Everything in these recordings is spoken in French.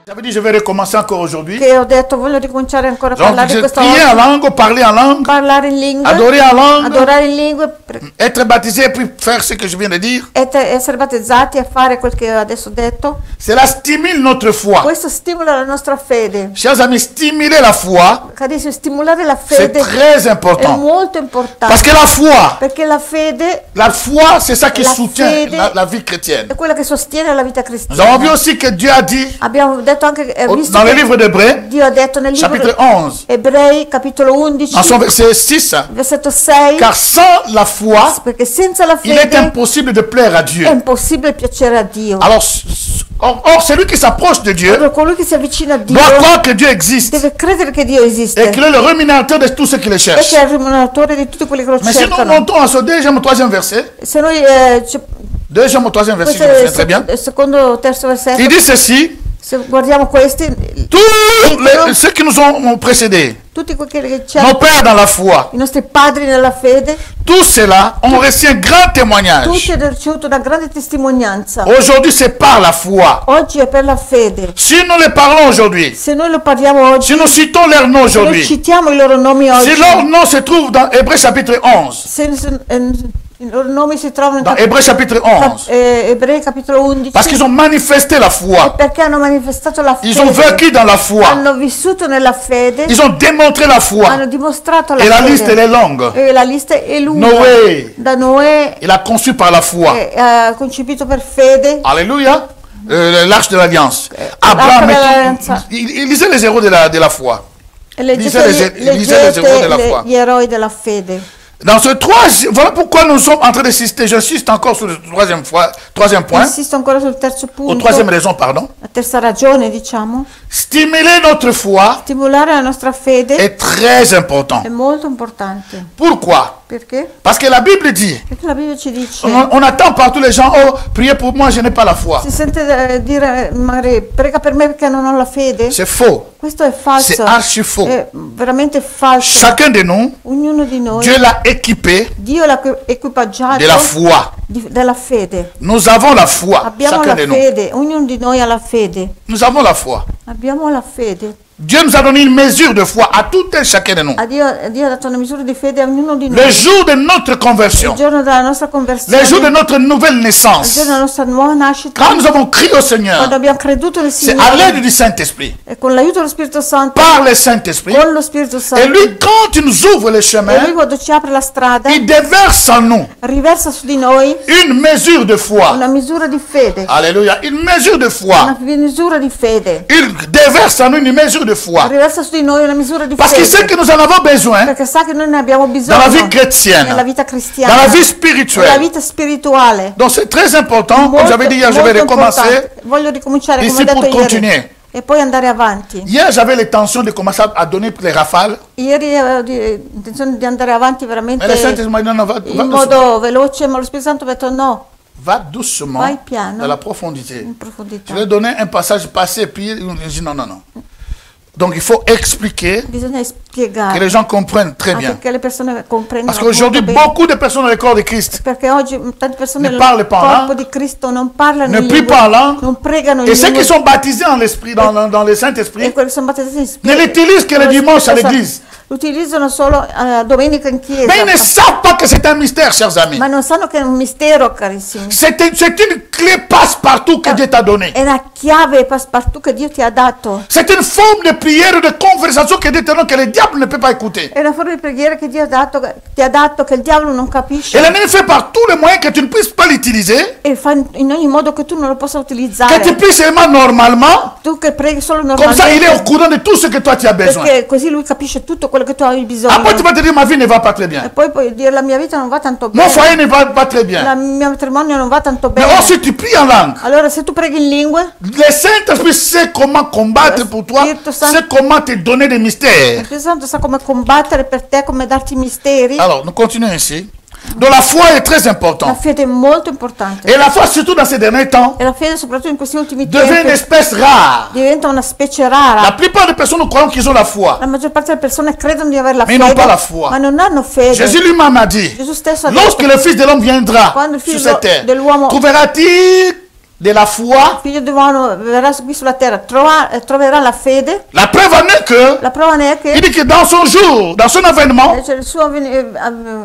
J'avais dit je vais recommencer encore aujourd'hui. Che ho detto voglio ricominciare ancora a Donc, parlare questa prier en volta. langue, parler en langue, Parlare in lingue, adorer en langue, adorare in lingue, être baptisé et puis faire ce que je viens de dire. essere battezzati e fare quel che adesso ho detto. Cela stimule notre foi. Questo stimola la nostra fede. Chers amis, stimuler la foi, Carissimi, stimolare la c'est fede très è important. molto importante. Parce que la foi, Perché la fede c'est ça qui La soutient fede la vie chrétienne. è quella che sostiene la vita Nous avons cristiana. vu aussi que Dieu a dit Abbiamo detto anche, visto dans le che livre d'Hébreux, Dio ha detto nel libro chapitre 11, Ebrei, capitolo 11, dans son verset 6, versetto 6, car sans la foi, perché senza la il est fede impossible de plaire à è Dieu. impossibile piacere a Dio. Alors, or, celui qui s'approche de Dieu Allora, colui che si avvicina a Dio doit croire que Dieu existe deve credere che Dio esiste et qu'il est le rémunérateur de tous ceux qui le e cherchent. che è il rimuneratore di tutti quelli che lo Mais si nous cercano. montons à ce deuxième ou troisième verset, Se noi deuxième ou troisième verset, je questo me è souviens très bien, il secondo o terzo versetto, il dit ceci, se guardiamo questi, ceux qui nous ont précédés, tutti quelli che ci nos hanno, pères dans la foi, i nostri padri nella fede, tous ceux-là ont reçu un grand témoignage. tutti hanno ricevuto una grande testimonianza. Aujourd'hui, c'est par la foi. Oggi è per la fede. Si nous les parlons aujourd'hui, Se noi lo parliamo oggi, si nous citons leurs noms se noi aujourd'hui, citiamo i loro nomi oggi, si leurs noms se trouvent dans Hébreux chapitre 11, i loro nomi si trovano dans in Hébreux chapitre 11, Ebrei capitolo 11, parce qu'ils ont manifesté la foi, perché hanno manifestato la ils ont fede, vécu dans la foi, hanno vissuto nella fede, ils ont démontré la foi. hanno dimostrato la Et la fede. liste elle est longue. E la lista è lunga. Noé, Da Noè, il a conçu par la foi. concepito per fede, Alléluia. L'arche de l'alliance. Abraham, dell'alleanza. il lisait les héros de la foi. e leggete Lisez les héros de la foi. gli eroi della fede. Dans ce troisième, voilà pourquoi nous sommes en train d'insister. J'insiste encore sur le troisième point, Insisto ancora sul terzo ou punto, troisième raison, pardon. la terza ragione, diciamo. Stimuler notre foi Stimolare la nostra fede est très important. è molto importante. Pourquoi? Perché? Parce que la Bible dit, Perché la Bibbia ci dice, on attend partout les gens, oh, priez pour moi, je n'ai pas la foi. si sente dire, magari, prega per me perché non ho la fede. C'est faux. Questo è falso. C'est archi faux. È veramente falso. Chacun de nous, Ognuno di noi, Dieu l'a équipé Dio l'ha equipaggiato de la foi. della fede. Nous avons la foi, Abbiamo chacun la de nous. fede, ognuno di noi ha la fede. Nous avons la foi. Abbiamo la fede. Dieu nous a donné une mesure de foi à tout et chacun de nous. Dio ha dato una misura di fede a ognuno di Le noi. jour de notre conversion, Il giorno della nostra conversione, le jour de notre nouvelle il naissance, giorno della nostra nuova nascita, quand nous avons crié au quando Seigneur, abbiamo creduto nel c'est à l'aide Signore du Saint-Esprit, e con l'aiuto dello Spirito Santo, par le Saint-Esprit. con lo Spirito Et Santo, lui, quand il nous ouvre le e lui chemin, quando ci apre la strada, il déverse en nous riversa su di noi une mesure de foi. una misura di fede. Alléluia. Une mesure de foi. Una misura di fede. Il déverse en nous une mesure de foi. Riversa su di noi una misura di Parce qu'il sait fede. que nous en avons besoin Perché sa che noi ne abbiamo dans bisogno la vie chrétienne, nella vita dans cristiana, la vie nella spirituelle. vita spirituale. Donc c'est très important. Comme j'avais dit hier, je vais molto recommencer. importante. Voglio ricominciare come Ici ho detto pour ieri continuer. e poi andare avanti. Hier, j'avais l'intention de commencer à donner les rafales. Ieri avevo intenzione di andare avanti veramente Mais le Saint-Esprit m'a dit non, non, va in doucement. modo veloce, ma lo Spirito Santo mi ha detto no, Va doucement vai piano, dans la profondité. in Je profondità. lui ai donné un passage passé, puis il m'a dit non, non, non. Donc il faut expliquer Bisogna que spiegare les gens comprennent très bien. perché le persone comprendano Parce qu'aujourd'hui, molto bene. beaucoup de personnes dans le corps de Christ Perché oggi tante persone ne nel parlent pas en corpo langue, di Cristo non parlano ne in prient lingue, pas en langue, non pregano in et ceux lingue, qui sont baptisés en l'esprit, dans le e Saint-Esprit, quelli che sono battezzati in ne spirito l'utilisent que le con lo dimanche à Spirito Santo, l'église. lo utilizzano solo domenica in chiesa, Mais ils ne savent pas que c'est un mystère, chers amis. ma non sanno che è un mistero, carissimi. C'est une clé passe-partout que Dieu t'a donnée. È una chiave passepartout che Dio ti ha dato. C'est une forme de prière, de conversation que Dieu te donne, que le diable ne peut pas écouter. È una forma di preghiera che Dio ti ha dato che il diavolo non capisce. Et l'ennemi fait par tous les moyens que tu ne puisses pas l'utiliser, E fa in ogni modo che tu non lo possa que tu utilizzare. puisses seulement normalement, Tu che preghi solo comme ça il est au normalmente, courant de tout ce que toi tu as besoin. perché così lui capisce tutto quello che tu hai bisogno. Après tu vas te dire ma vie ne va pas très E bien. poi puoi dire la mia vita non va tanto Mon bene. foyer ne va pas très Il bien. mio matrimonio non va tanto Mais bene. ensuite tu pries en langue. Allora se tu preghi in lingue, Le Saint-Esprit sait comment combattre pour toi, sait comment te donner des il mystères. Spirito Santo sa come combattere per te, come darti i misteri. Alors nous continuons ici. Donc la foi est très La importante. fede è molto importante. Et la foi, surtout dans ces derniers temps, E la fede, soprattutto in questi ultimi devient une tempi, espèce rare. diventa una specie La rara. plupart des personnes croient qu'ils ont la foi. La maggior parte delle persone credono di avere la Ma non fede, pas la foi. ma non hanno fede. Jésus lui-même a dit, Gesù stesso ha lorsque detto, le Fils de l'homme viendra Quando il sur figlio cette terre, dell'uomo- trouvera-t-il de la foi? il figlio dell'uomo verrà qui sulla terra, troverà la fede. La preuve en est que, La prova ne è il che dit que dans son jour, dans son avènement, c'è il suo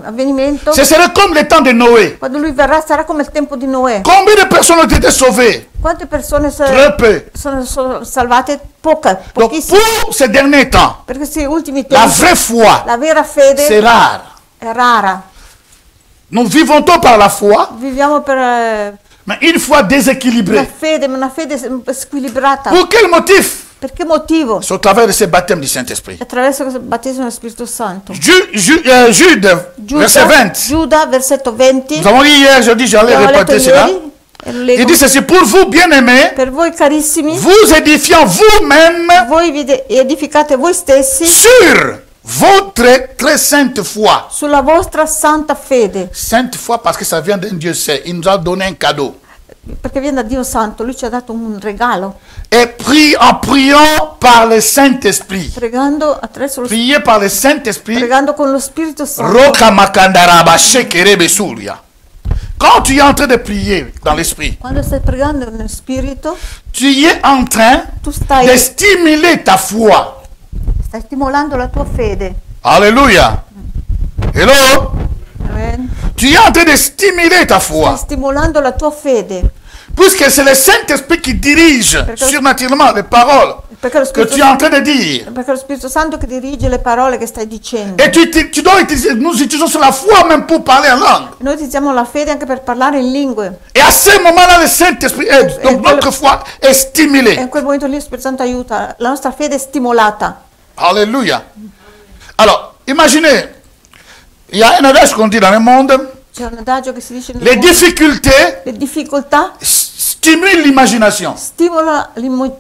avvenimento, ce serait comme le temps de Noé. quando lui verrà sarà come il tempo di Noè. Combien de personnes ont été sauvées? Quante persone Très peu. sono salvate? Poche, Donc pochissime. pour ces derniers temps, Per questi ultimi la tempi vraie foi, la vera c'est fede rare. è rara. Nous vivons-nous par la foi, Viviamo per mais une foi una déséquilibrée. fede, ma una fede squilibrata. Pour quel motif? Per che motivo? C'est au travers de ce baptême du Saint-Esprit. Attraverso questo battesimo dello Spirito Santo. Jude, verset 20. Giuda, versetto 20. Nous avons lu hier, je dis, j'allais Abbiamo letto répéter cela. ieri, e lo Il leggo. dit ceci, pour vous, bien-aimés, Per voi carissimi, vous édifiant vous-même voi vi edificate voi stessi sur votre très sainte foi. sulla vostra santa fede, Sainte foi parce que ça vient d'un Dieu saint. Il nous a donné un cadeau. perché viene da Dio Santo, Lui ci ha dato un regalo, Et en priant par le Saint-Esprit. pregando attraverso lo Priez par le Saint-Esprit. pregando con lo Spirito Santo. Roka makandaraba shekerebe suria. Quand tu es en train de prier dans l'esprit, Quando stai pregando nel Spirito, tu es en train tu stai de stimuler ta foi. stimolando la tua fede. Alléluia. Hello? Amen. Tu es en train de stimuler ta foi. Stai stimolando la tua fede. Puisque c'est le Saint-Esprit qui dirige surnaturellement les paroles Perché lo, que Spirito tu es en train de dire. perché lo Spirito Santo che dirige le parole che stai dicendo. Et tu dois utiliser, nous utilisons la foi même pour parler en langue. Noi utilizziamo la fede anche per parlare in lingue. Et à ce moment-là, le Saint-Esprit aide. Donc notre foi est E stimulée. in quel momento lì lo Spirito Santo aiuta. La nostra fede è stimolata. Alléluia. Alors, imaginez, il y a un adage qu'on dit dans le monde, C'è un adagio che si dice nel les mondo, difficultés le difficoltà stimulent l'imagination. stimola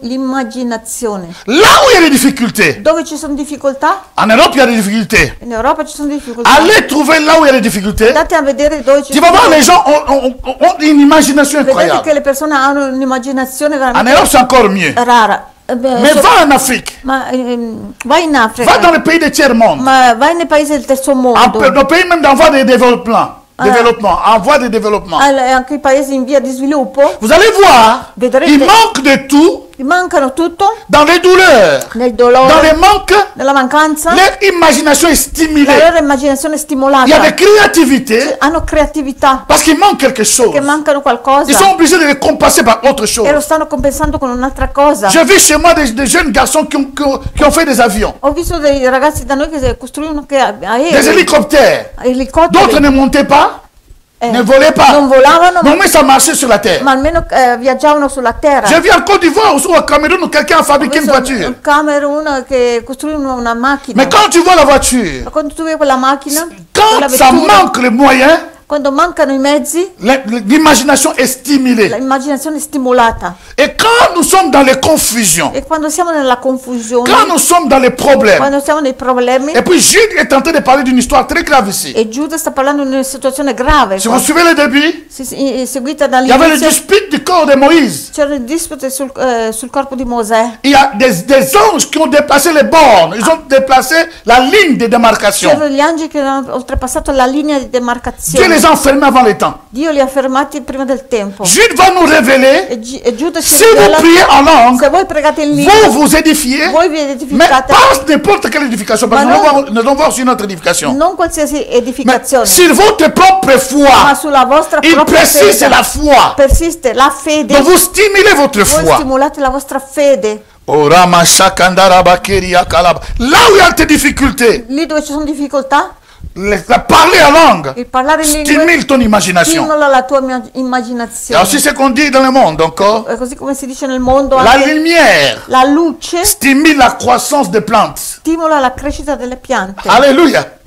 l'immaginazione. Là où il y a des difficultés, Dove ci sono difficoltà? en Europe il y a des difficultés. In Europa ci sono difficoltà. Allez trouver là où il y a des difficultés. Andate a vedere dove ci Tu vas voir, sono les gens ont une imagination Vedete che incroyable. le persone hanno un'immaginazione En veramente Europe, c'est encore mieux. rara. Mais va en Afrique, Ma vai in va Africa, dans les pays du tiers-monde, ma vai nei paesi del terzo mondo, dans les pays même en voie de développement, en voie de développement. anche i paesi in via di sviluppo, Vous allez voir, Vedrete. il manque de tout ti mancano tutto dans les douleurs, nel dans dolore, les manques. nella mancanza, Leur imagination est la stimulée. loro immaginazione è Il y a stimolata, des créativités hanno creatività, parce qu'il manque quelque chose. che mancano Ils qualcosa sont obligés de les compenser par autre chose. e lo stanno compensando con un'altra cosa. J'ai vu chez moi des jeunes garçons qui ont fait des avions, Ho visto dei ragazzi da noi che costruivano des aerei, hélicoptères. D'autres elicotteri, ne montaient pas, ne volaient pas. non volavano, Non, mais ça marchait sur la terre. ma almeno viaggiavano sulla terra. J'ai vu en Côte d'Ivoire ou au Cameroun où quelqu'un a Ho fabriqué une visto voiture. un Camerun che costruiscono una macchina. Mais quand tu vois la voiture, Ma quando tu vedi quella macchina, quand quella ça vettura, manque les moyens, quando mancano i mezzi, l'imagination est stimulée. l'immaginazione è stimolata. Et quand nous sommes dans les confusions, E quando siamo nella confusione, quand nous sommes dans les problèmes, quando siamo nei problemi, et puis Jude est en train de parler d'une histoire très grave ici. e Giuda sta parlando di una situazione grave, Si vous suivez le début, seguita il y avait le dall'inizio, dispute du corps de Moïse. c'erano dispute sul corpo di Mosè. Il y a des anges qui ont déplacé les bornes. Ils ont déplacé la ligne de démarcation. C'erano gli angeli che hanno oltrepassato la linea di Dieu demarcazione. les a enfermés avant le temps. Dio li ha fermati prima del tempo. Jude va nous révéler, E Giuda ci si vous rivela, priez en langue, se voi pregate in lingua, vous vous édifiez, voi vi mais edificate, pas n'importe quelle édification, parce que Ma nous allons voir sur une autre édification. non qualsiasi Mais edificazione, sur votre propre ma foi, sulla vostra il propria précise fede. la foi. Persiste la fede, Donc vous stimulez votre voi foi. stimolate la vostra fede. Orama shakandara bakeria kalaba. Là où il y a des difficultés, Lì dove ci sono difficoltà, parler en langue il parlare in lingue stimule ton imagination. stimola la tua Il y a immaginazione. aussi ce qu'on dit dans le monde encore. È così come si dice nel mondo, La anche lumière la luce stimule la croissance des plantes. stimola la crescita delle piante. Alléluia.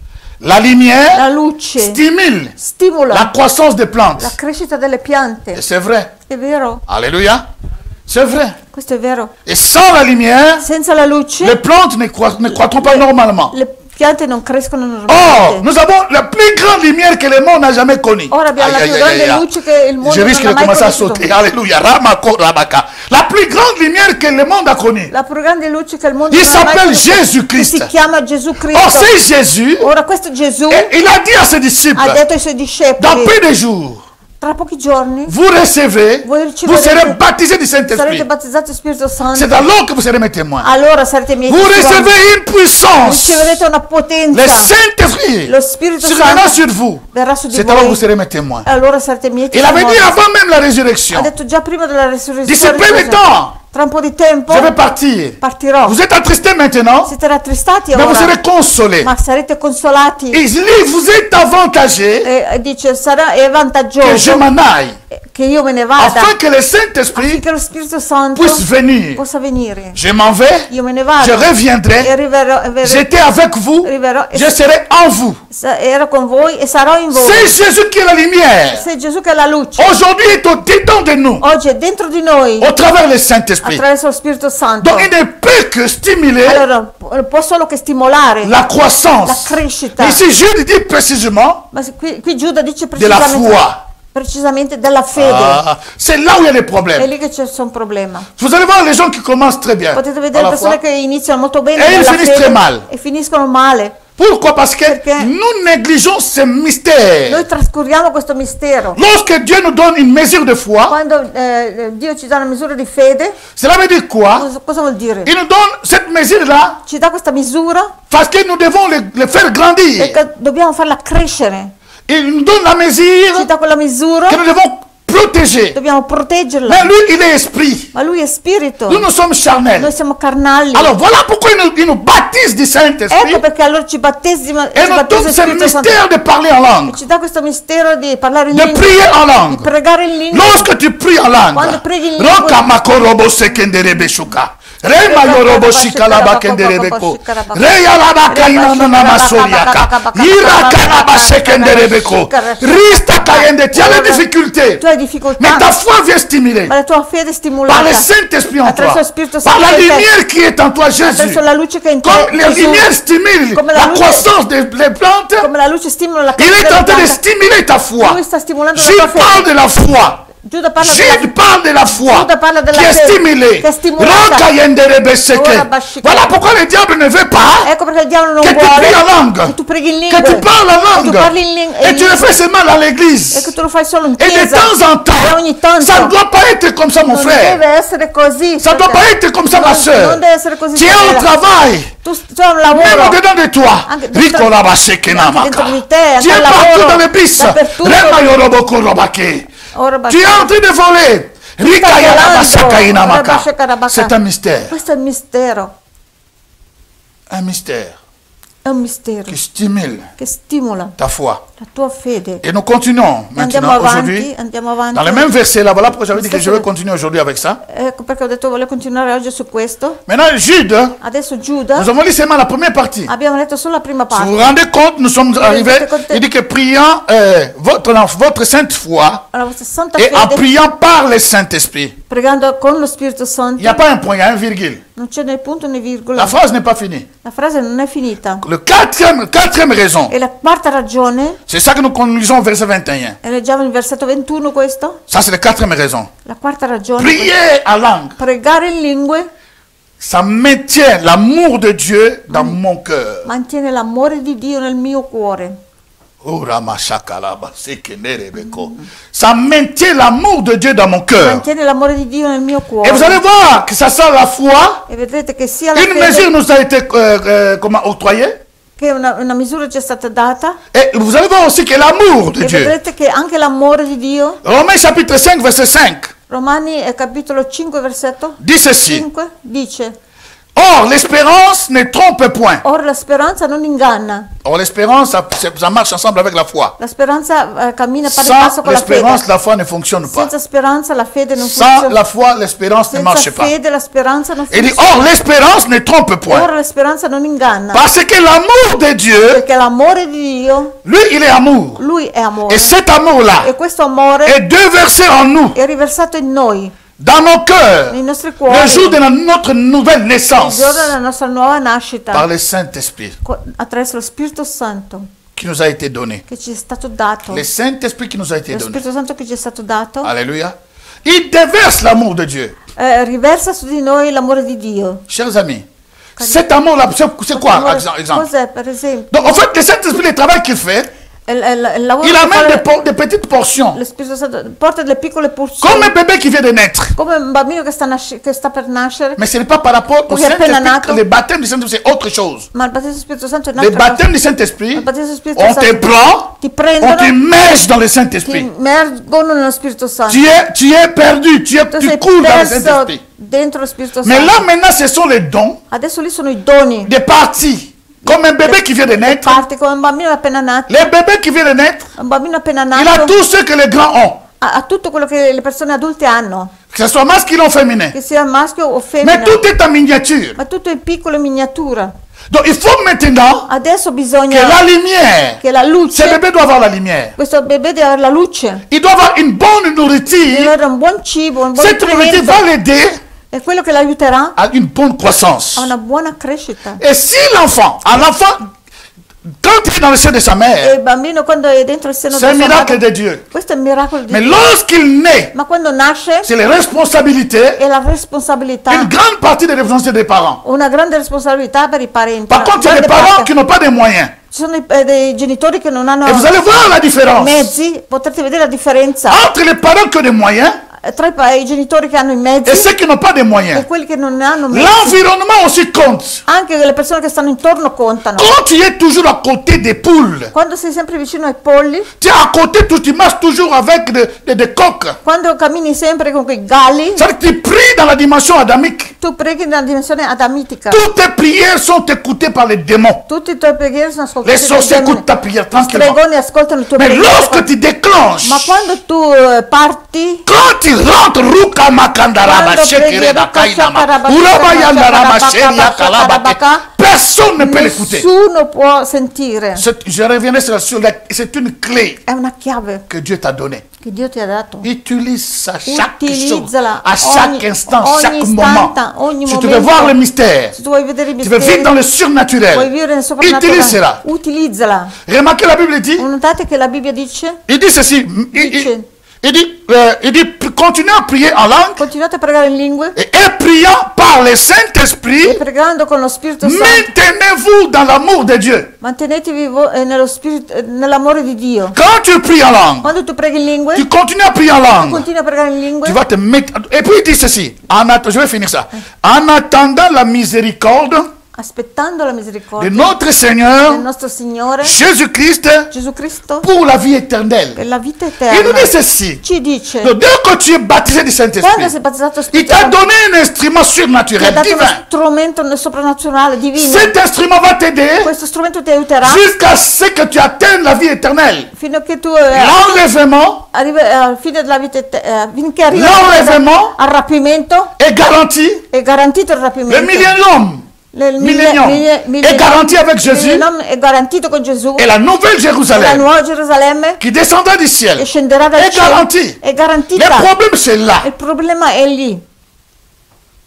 La lumière La luce stimule la stimola croissance des plantes. la crescita delle Et piante. c'est vrai. È vero, Alléluia. C'est vrai. questo è vero. Et sans la lumière, Senza la luce les plantes ne croîtront pas normalement. le piante non crescono Or, normalmente. nous avons la plus grande lumière que le monde n'a jamais connue. Ora abbiamo la più grande luce che il mondo Je risque non de ha mai commencer à conosciuto. sauter. Alléluia. Ramako, Rabaka. La plus grande lumière que le monde a connue. La più grande luce che il mondo Il non ha mai s'appelle conosciuto. Jésus-Christ. Si chiama Gesù Or, Cristo. c'est Jésus. Ora questo Gesù Et il a dit à ses disciples, ha detto ai suoi dans discepoli, peu de jours, tra pochi giorni vous recevez, voi vous riceverete, serez baptisés du sarete Saint-Esprit. battezzati allo Spirito Santo. C'est alors que vous serez mes témoins. Allora sarete miei Vous testimoni. recevez une puissance. Riceverete una Le potenza. Saint-Esprit Lo Spirito surviendra Santo sur vous. verrà su di C'est alors que vous voi. serez mes témoins. Allora sarete miei Il avait testimoni. dit avant même la Ha résurrection, detto già prima della d'ici risurrezione. peu de temps, Tra un po' di tempo je vais partir. partirò. Vous êtes attristés maintenant, Siete rattristati mais vous ora, serez consolés. ma sarete consolati. Et il dit, vous êtes avantagés E dice, è que je vantaggioso m'en aille, che io me ne vada, afin que le Saint-Esprit affinché lo Spirito Santo puisse venir. possa venire. Je m'en vais, Io me ne je vado e reviendrai, j'étais avec vous, arriverò e je serai en vous. ero con voi e sarò in voi. C'est Jésus qui est la lumière. Se Gesù che è la luce, Aujourd'hui, il est au-dedans de nous, oggi è dentro di noi, au travers du Saint-Esprit. attraverso lo Spirito Santo. Donc, il ne peut que stimuler Allora, può solo che stimolare la la croissance. crescita. Ici, Jude dit précisément Ma qui Giuda dice de la foi. precisamente della fede. Ah, c'est là où il y a les È problèmes. lì che c'è un problema. Vous allez voir les gens qui commencent très bien Potete à vedere la persone foi. che iniziano molto bene E nella finiscono fede male. e finiscono male. Pourquoi? Parce que Perché? nous négligeons ce mystère. Noi trascuriamo questo mistero. Lorsque Dieu nous donne une mesure de foi, Quando Dio ci dà una misura di fede, cela veut dire quoi? cosa vuol dire? Il nous donne cette mesure-là Ci dà questa misura parce que nous devons le faire grandir. perché dobbiamo farla crescere. Il nous donne la Ci mesure dà quella misura, que nous devons protéger. dobbiamo proteggerla. Mais lui, il est esprit. Ma lui è spirito. Nous, nous sommes charnels. Noi siamo carnali. Alors voilà pourquoi il nous baptise du Saint-Esprit Ecco perché allora ci battesima et nous donne ce Spirito Santo. mystère de parler en langue, Ci dà questo mistero di parlare in de lingua, prier en di langue. pregare in lingua. Lorsque tu pries en langue, Quando preghi in lingua- Roka makorobo sekendere beshuka. Rema yorobo shikalaba kendere beko. Reya labaka inanana masoriaka. Iraka sekendere beko. Rista kayende. Tu as des difficultés. Tu hai difficoltà, Mais ta foi vient stimuler. ma la tua fede è Par stimolata le Saint-Esprit en toi. attraverso lo Spirito Par Santo la in te, lumière qui est en toi, Jésus. attraverso la luce che è in te, Comme les Gesù. lumières stimulent Come la la luce- croissance des plantes, Come la luce stimola la il est crescita en train de della pianta. stimuler ta foi. Lui sta stimolando la Jude tua parle fede. de la foi. Giuda parla Jude parle de la foi Giuda parla della qui est fede, stimulée. che è stimolata. Ora bashika. Voilà pourquoi le diable ne veut pas Ecco perché il diavolo non che tu vuole pries en langue, che tu preghi in que lingue, tu parles en che tu parli in langue, lingue et tu le fais seulement à e l'église. che tu lo fai solo in Et de chiesa. temps en E ogni temps, tanto. ça ne doit pas être comme ça, mon Non frère. deve essere così. Ça ne doit pas être comme ça, ma Non soeur. deve essere così. Tu es au sorella. travail. Tu hai un lavoro. Même au-dedans de toi. Anche dentro- Ricola Bassekena anche Maka. dentro di te, Tu anche es al partout lavoro, dans le bis. dappertutto. Rema Yoroboko Robake. Ora Tu es en train de voler. Rikayana Basakaina Maka. C'est un mystère. Questo è il mistero. Un mystère È un mistero qui stimule che stimola ta foi. la tua fede. Et nous continuons Andiamo maintenant, avanti, aujourd'hui, andiamo avanti. dans le même verset là. Voilà pourquoi j'avais dit que je vais continuer aujourd'hui avec ça. Ecco perché ho detto voglio continuare oggi su questo. Maintenant, Jude, Adesso Giuda, nous avons lu seulement la première partie. abbiamo letto solo la prima Si vous vous parte. rendez compte, nous sommes arrivés, rendez compte? il dit que priant votre sainte foi Alla vostra santa et en fede, priant par le Saint-Esprit. pregando con lo Spirito Santo, Il n'y a pas un point, il y a un virgule. non c'è né punto né virgola. La phrase n'est pas finie. La frase non è finita. Le quatrième raison, E la quarta ragione, c'est ça que nous lisons au verset 21. e leggiamo il versetto 21 questo, Ça, c'est la quatrième raison. la quarta ragione, Prier en langue, pregare in lingue ça maintient l'amour de Dieu dans mon cœur. mantiene l'amore di Dio nel mio cuore. Oh, Ramashakalaba, Sekenerebeko. Ça maintient l'amour de Dieu dans mon cœur. Mantiene l'amore di Dio nel mio Et cuore. vous allez voir que ça sent la foi. E vedrete che sia la Une mesure fede, nous a été comment, octroyée. che una misura ci è stata data, Et vous allez voir aussi que l'amour de e Dieu. vedrete che anche l'amore di Dio, Romains chapitre 5, verset 5, Romani capitolo 5 versetto dit ceci. 5 dice: Or, l'espérance ne trompe point. Or la speranza non inganna. Or, l'espérance, ça marche ensemble avec la foi. La speranza cammina pari Sans passo con la l'espérance, fede. la foi ne fonctionne pas. Senza speranza la fede non Sans funziona. la foi, l'espérance ne marche Senza pas. fede la speranza non Il dit, funziona. or, l'espérance ne trompe Ora point. la speranza non inganna. Parce que l'amour de Dieu, Perché l'amore di Dio, lui, il est amour. lui è amore. Et cet amour-là E questo amore est déversé en nous è riversato in noi dans nos cœurs, nei nostri le cuori, jour de notre nouvelle il naissance, giorno della nostra nuova nascita, par le Saint-Esprit attraverso lo Spirito Santo qui nous a été donné. che ci è stato dato, Le Saint-Esprit qui nous a été lo donné. Spirito Santo che ci è stato dato, Alléluia. Il déverse l'amour de Dieu. riversa su di noi l'amore di Dio. Chers amis, cet amour-là, c'est quoi, Amore- exemple? Cos'è, per esempio? Donc, en fait, le Saint-Esprit, le travail qu'il fait, Il lavoro il che amène fa des petites portions. lo Spirito Santo porta delle piccole Comme porzioni, un bébé qui vient de naître. come un bambino che sta per nascere, Mais ce n'est pas par rapport au Perché è appena Saint-Esprit. nato. Le baptême du Saint-Esprit, c'est autre chose. ma il battesimo dello Spirito Santo è Le un'altra cosa. baptême du Saint-Esprit, Il battesimo dello Spirito on te Santo prend, ti on prendono, t'immerge dans le ti Saint-Esprit. immergono nello Spirito Santo. Tu es perdu, tu Tu sei coules dans le perso Saint-Esprit. dentro lo Spirito Mais là, Santo. maintenant, ce sont les dons Adesso lì sono i doni, des parties. Comme un bébé qui vient de naître. parti come un bambino appena nato. Le bébé qui vient de naître, Un bambino appena il a nato tout ce que les grands ont. ha tutto quello che le persone adulte hanno, Que ce soit masculin ou féminin. che sia maschio o Mais femmina, tout est en miniature. ma tutto in piccolo in miniatura. Donc il faut maintenant Adesso que bisogna la lumière, che la ce luce, bébé doit avoir la lumière. questo bebè deve avere la luce, Il doit avoir une bonne deve nourriture. avere un buon cibo, un buon Cette nourriture nutrimento, va l'aider è quello che l'aiuterà à une bonne croissance. a una buona crescita. Et si l'enfant, quand il est dans le sein de sa E mère, il bambino quando è dentro il seno c'est un della sua miracle madre, de Dieu. questo è il miracolo di Mais Dio. lorsqu'il naît, Ma quando nasce c'est les responsabilités, è la responsabilità, une grande partie des responsabilités des parents. una grande responsabilità per i parenti. Par una contre, il y a des grande parents parte. qui n'ont pas de moyens. Ci sono dei genitori che non hanno Et vous allez voir la différence mezzi, potrete vedere la differenza entre les parents qui ont des moyens tra i genitori che hanno i mezzi et ceux qui n'ont pas de e moyens. quelli che non ne hanno mezzi. L'environnement aussi compte. Anche le persone che stanno intorno contano. Quand tu es toujours à côté des poules, Quando sei sempre vicino ai polli, tu es à côté, tu marches toujours avec des coqs. quando cammini sempre con quei galli, C'est-à-dire que tu pries dans la dimension adamique. tu preghi nella dimensione adamitica. Toutes tes prières sont écoutées par les démons. Tutte le tue preghiere sono ascoltate Les sorciers dai demoni. écoutent ta prière I tranquillement. stregoni ascoltano le tue Mais preghiere. lorsque tu déclenches, Ma quando tu parti, quand tu rentres, Ruka Makandaraba, Quando Shekere preghi, Bakainama, Ruka Uraba Yandaraba, Shakarabaka, Sheria Kalabake, Shakarabaka, personne ne peut l'écouter. nessuno può sentire. Je reviendrai sur c'est une clé È una chiave que Dieu t'a donnée. che Dio ti ha dato. Utilise ça chaque chose, Utilizzala à chaque ogni- instant, ogni chaque istante, moment. ogni Si tu veux momento. voir le mystère, Se tu vuoi vedere i tu veux misteri, vivre dans le vuoi surnaturel, vivere nel utilise soprannaturale, cela. utilizzala. Remarquez la Bible dit, Notate che la Bibbia dice, il dit ceci, il dit, continuez à prier en langue continuate a pregare in lingue et priant par le e Saint-Esprit, pregando con lo Spirito Santo. maintenez-vous dans l'amour de Dieu. Mantenetevi nello spirito, nell'amore di Dio. Quand tu pries en langue, Quando tu preghi in lingue, tu continues à prier en langue. continui a pregare in lingue, Tu vas te mettre. Et puis il dit ceci. Je vais finir ça. En attendant la miséricorde aspettando la de misericordia notre del Seigneur nostro Signore Jésus-Christ Gesù Cristo pour la vie éternelle. per la vita Il nous eterna. dit ceci. Ci dice, Donc, dès que tu es baptisé du quando Saint-Esprit, sei battezzato il Spirito t'a Santo, donné un instrument ti ha surnaturel, dato uno divin. strumento nel soprannaturale, divino. Cet instrument va t'aider Questo strumento ti aiuterà jusqu'à ce que tu atteignes la vie éternelle. fino a che tu L'enlèvement arrivi alla fine della vita finché arrivi L'enlèvement al rapimento. est garanti. È garantito il Le rapimento. millénium est garanti avec Jésus millennium è garantito con Gesù. et la nouvelle La Jérusalem nuova Gerusalemme qui descendra du che ciel scenderà dal est cielo garantie. è Le garantita. problème c'est là. Il problema è lì.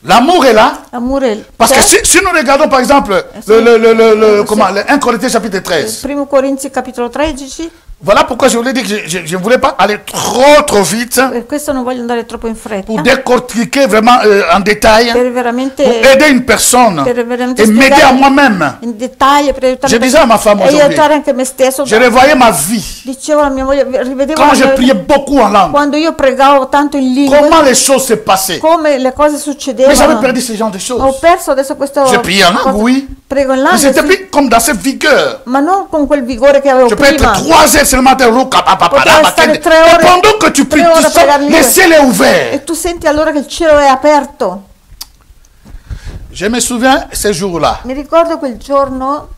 L'amour est là. L'amore Parce que c'è. si nous regardons par exemple le 1 Corinthiens chapitre 13, Primo Corinzi capitolo 13. voilà pourquoi je voulais dire que je ne voulais pas aller trop vite Per questo non voglio andare troppo in fretta. pour décortiquer vraiment en détail, Per veramente pour aider une personne per veramente et m'aider à moi-même. in dettaglio per aiutare Je disais à ma femme e aujourd'hui, aiutare anche me stesso. je revoyais ma vie Dicevo la mia voglia, rivedevo quand la je mia- priais beaucoup en langue, quando io pregavo tanto in lingue, comment les choses se passaient. come le cose Mais j'avais succedevano. perdu ce genre de Ho choses. perso adesso questo. Je prie en langue, cosa. oui. Prego in Mais langue, c'était sì, plus comme dans cette vigueur. ma non con quel vigore che avevo Je peux être prima. 3 heures seulement de roue, Potrei stare 3 et ore, pendant que tu pries, 3 ore tu a pregare sens, in le lingue. ciel est ouvert. E tu senti allora che il cielo è aperto. Je me souviens ces jours-là. Mi ricordo quel giorno,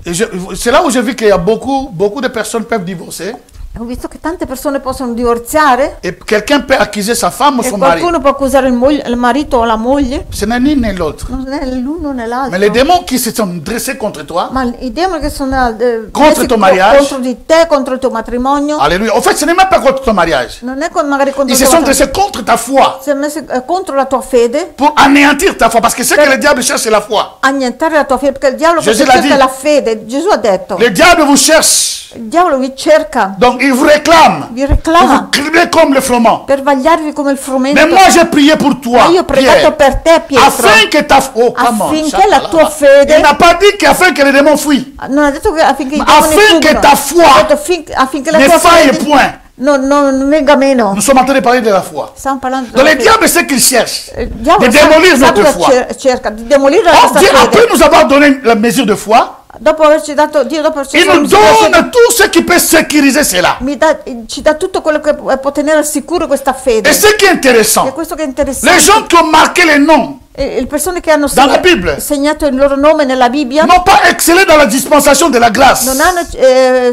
C'est là où j'ai vu qu'il y a beaucoup de personnes peuvent divorcer. Ho visto che tante persone possono divorziare Et quelqu'un peut accuser sa femme ou e son mari. qualcuno può accusare il marito o la moglie. Ce n'est ni l'autre. Non è l'uno né l'altro. Mais les démons qui se sont dressés contre toi, Ma i demoni che sono Contro il tuo mariage. contro di te, contro il tuo matrimonio, alléluia. En fait, ce n'est même pas contre ton mariage. non è magari contro Ils il se tuo sont matrimonio. dressés contre ta foi Si è messo contro la tua fede, pour anéantir ta foi. Parce que ce que le diable cherche, c'est la foi. annientare la tua fede, perché il diavolo Gesù l'ha cerca detto. la fede. Gesù ha detto, Le diable vous cherche. il diavolo vi cerca, Donc, il vous réclame. vi Vous reclama criez comme le froment. per vagliarvi come il frumento. Mais moi, j'ai prié pour Ma toi, io ho pregato Pierre, per te, Pietro, afin que ta foi... Oh, come on, affinché la tua Il fede, n'a pas dit qu'afin que les démons fuient. non ha detto che affinché i Ma demoni affinché fuggono. ta foi Ha detto affinché la Ne tua faille fede point. non venga meno. Nous sommes en train de parler de la foi. Stiamo parlando Donc, le fede. diable, c'est qu'il cherche Il de diavolo démolir sa notre cosa foi. cerca di demolire la Or, nostra Dieu, après fede. nous avoir donné la mesure de foi, Dopo averci dato, Dio dopo averci il dato nous la misura di fede, donne tout ce qui peut sécuriser cela. ci dà tutto quello che può tenere al sicuro questa fede. Et ce qui est E intéressant, questo che è les interessante, gens qui ont marqué les noms le persone che hanno Dans la Bible. segnato il loro nome nella Bibbia n'ont pas excellé dans la dispensation de la grâce. non hanno,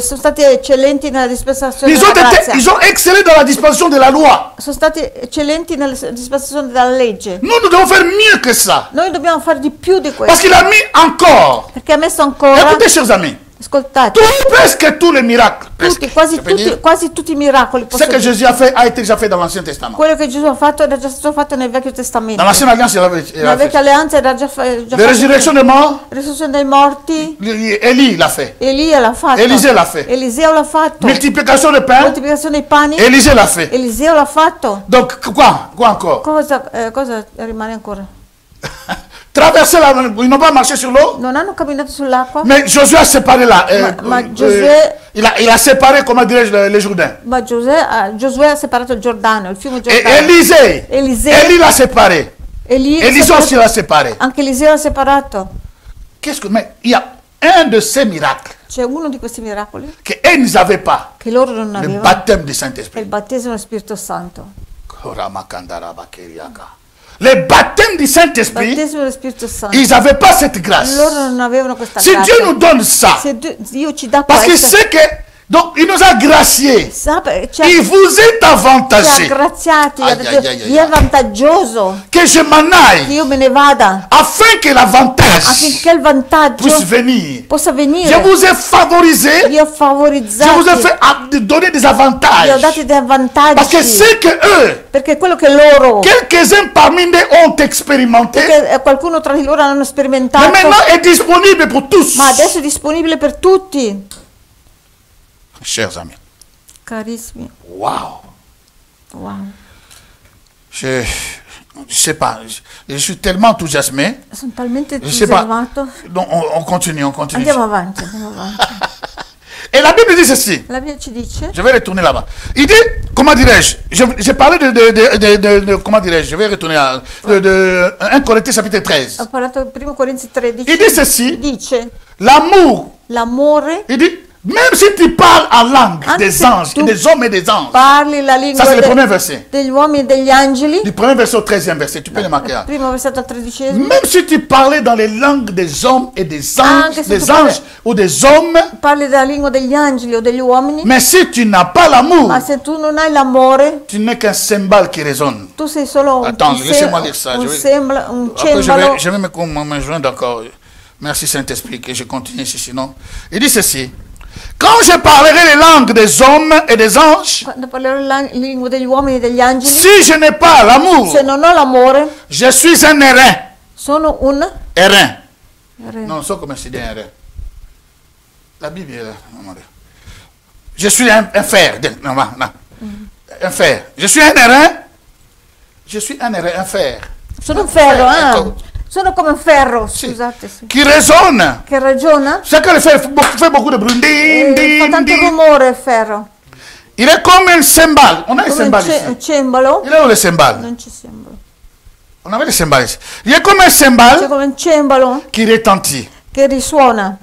sono stati eccellenti nella dispensazione Ils della ont, grazia. ils ont excellé dans la dispensation de la loi. Sono stati eccellenti nella dispensazione della legge. Nous devons faire mieux que ça. Noi dobbiamo fare di più di Parce questo, qu'il a mis encore. perché ha messo ancora, Écoutez, chers amis, ascoltate, presque tous les miracles, presque, quasi, je peux dire, quasi tutti i miracoli, ce posso que dire. Jésus a fait a été déjà fait dans l'Ancien Testament. Quello che Gesù ha fatto era già stato fatto nel Vecchio Testamento. Dans l'Ancienne Alliance, il avait Nella fait. Vecchia Alleanza era già, già La fatto. résurrection des morts, Risurrezione dei morti, Élie l'a fait. Elia l'ha fatto. Eliseo l'ha fatto. Eliseo l'ha fatto. Multiplication de pain, Moltiplicazione dei pani, Élisée l'a fait. Eliseo l'ha fatto. Donc, quoi encore? Cosa rimane ancora? Traverser la... Ils n'ont pas marché sur l'eau, Non hanno camminato sull'acqua, mais Josué a séparé là. Ma Giosuè- il a séparé, comment dirais-je, les Jourdains. ma Giosuè ha separato il Giordano, il fiume Et Giordano. Élisée, Eliseo, Élie l'a séparé. Élisée aussi l'a séparé. Anche Eliseo l'ha separato. Qu'est-ce que... Mais il y a un de ces miracles C'è uno di questi miracoli qu'eux n'avaient pas. che loro non Le avevano, baptême du è il Saint-Esprit. battesimo dello Spirito Santo. Le baptême du Il Saint-Esprit, battesimo dello Spirito Santo. ils n'avaient pas cette grâce. Loro non avevano questa Si grazia. Dieu nous donne ça, Se Dio ci dà parce qu'il questo, sait que... Donc, il nous a graciés. ci Il vous est ha avantagé graziati, Ai, ai, ai, ai, gli è vantaggioso que je m'en che aille io me ne vada afin que l'avantage affinché il vantaggio puisse venir. possa Je venire. vous ai favorisé, Vi ho je vous ai favorizzati, fait donner des vi ho avantages. dati dei Parce que vantaggi, c'est que eux, perché quello che loro, quelques-uns parmi eux ont expérimenté, perché qualcuno tra di loro hanno mais sperimentato, maintenant est disponible pour tous. ma adesso è disponibile per tutti. Chers amis, Carissimi, wow. wow. Je sais pas, je suis tellement enthousiasmé. Sono talmente Je sais pas. entusiasmato. Donc on continue, on continue. Andiamo avanti, andiamo avanti. Et la Bible dit ceci. La Bibbia ci dice, Je vais retourner là-bas. Il dit, comment dirais-je, j'ai parlé comment dirais-je, je vais retourner à 1 Corinthiens chapitre 13. ho parlato del 1 Corinzi 13, Il dit ceci, dice, l'amour, l'amore, il dit, même si tu parles en langue Anche des anges, tu des hommes et des anges, parli la lingua ça c'est le premier verset. degli uomini e degli angeli, Du premier verset au 13e verset, tu peux le marquer là. primo versetto al 13esimo, Même si tu parlais dans les langues des hommes et des anges, Anche se des tu anges parli- ou des hommes, parli della lingua degli angeli o degli uomini, mais si tu n'as pas l'amour, ma se tu non hai l'amore, tu n'es qu'un cymbale qui résonne. tu sei solo Attends, laissez-moi lire ça, un je vais- un Après, cembalo. je vais me joindre encore. Merci Saint-Esprit que je continue ici, sinon. Il dit ceci. Quand je parlerai les langues des hommes et des anges, Quando parlerò la lingua degli uomini e degli angeli, si je n'ai pas l'amour, se non ho l'amore, je suis un airain. sono un Airain. re. Non, so comment c'est dit un airain. La Bible est là. Je suis un fer. Non, non, non. Un fer. Je suis un airain. Je suis un airain, un fer. Sono un ferro, Ecco. sono come un ferro, Sì. scusate, sì. Qui résonne. Che ragiona? C'est que le fer fait beaucoup de bruit. Ding, Fa ding, tanto ding. rumore il ferro. Il est comme un cymbale. On a un Come cymbale un ici. cembalo, Il est où le cymbale? non ci sembra. On avait le cymbale ici. Il est comme un C'è cymbale come un cembalo qui retentit. che risuona.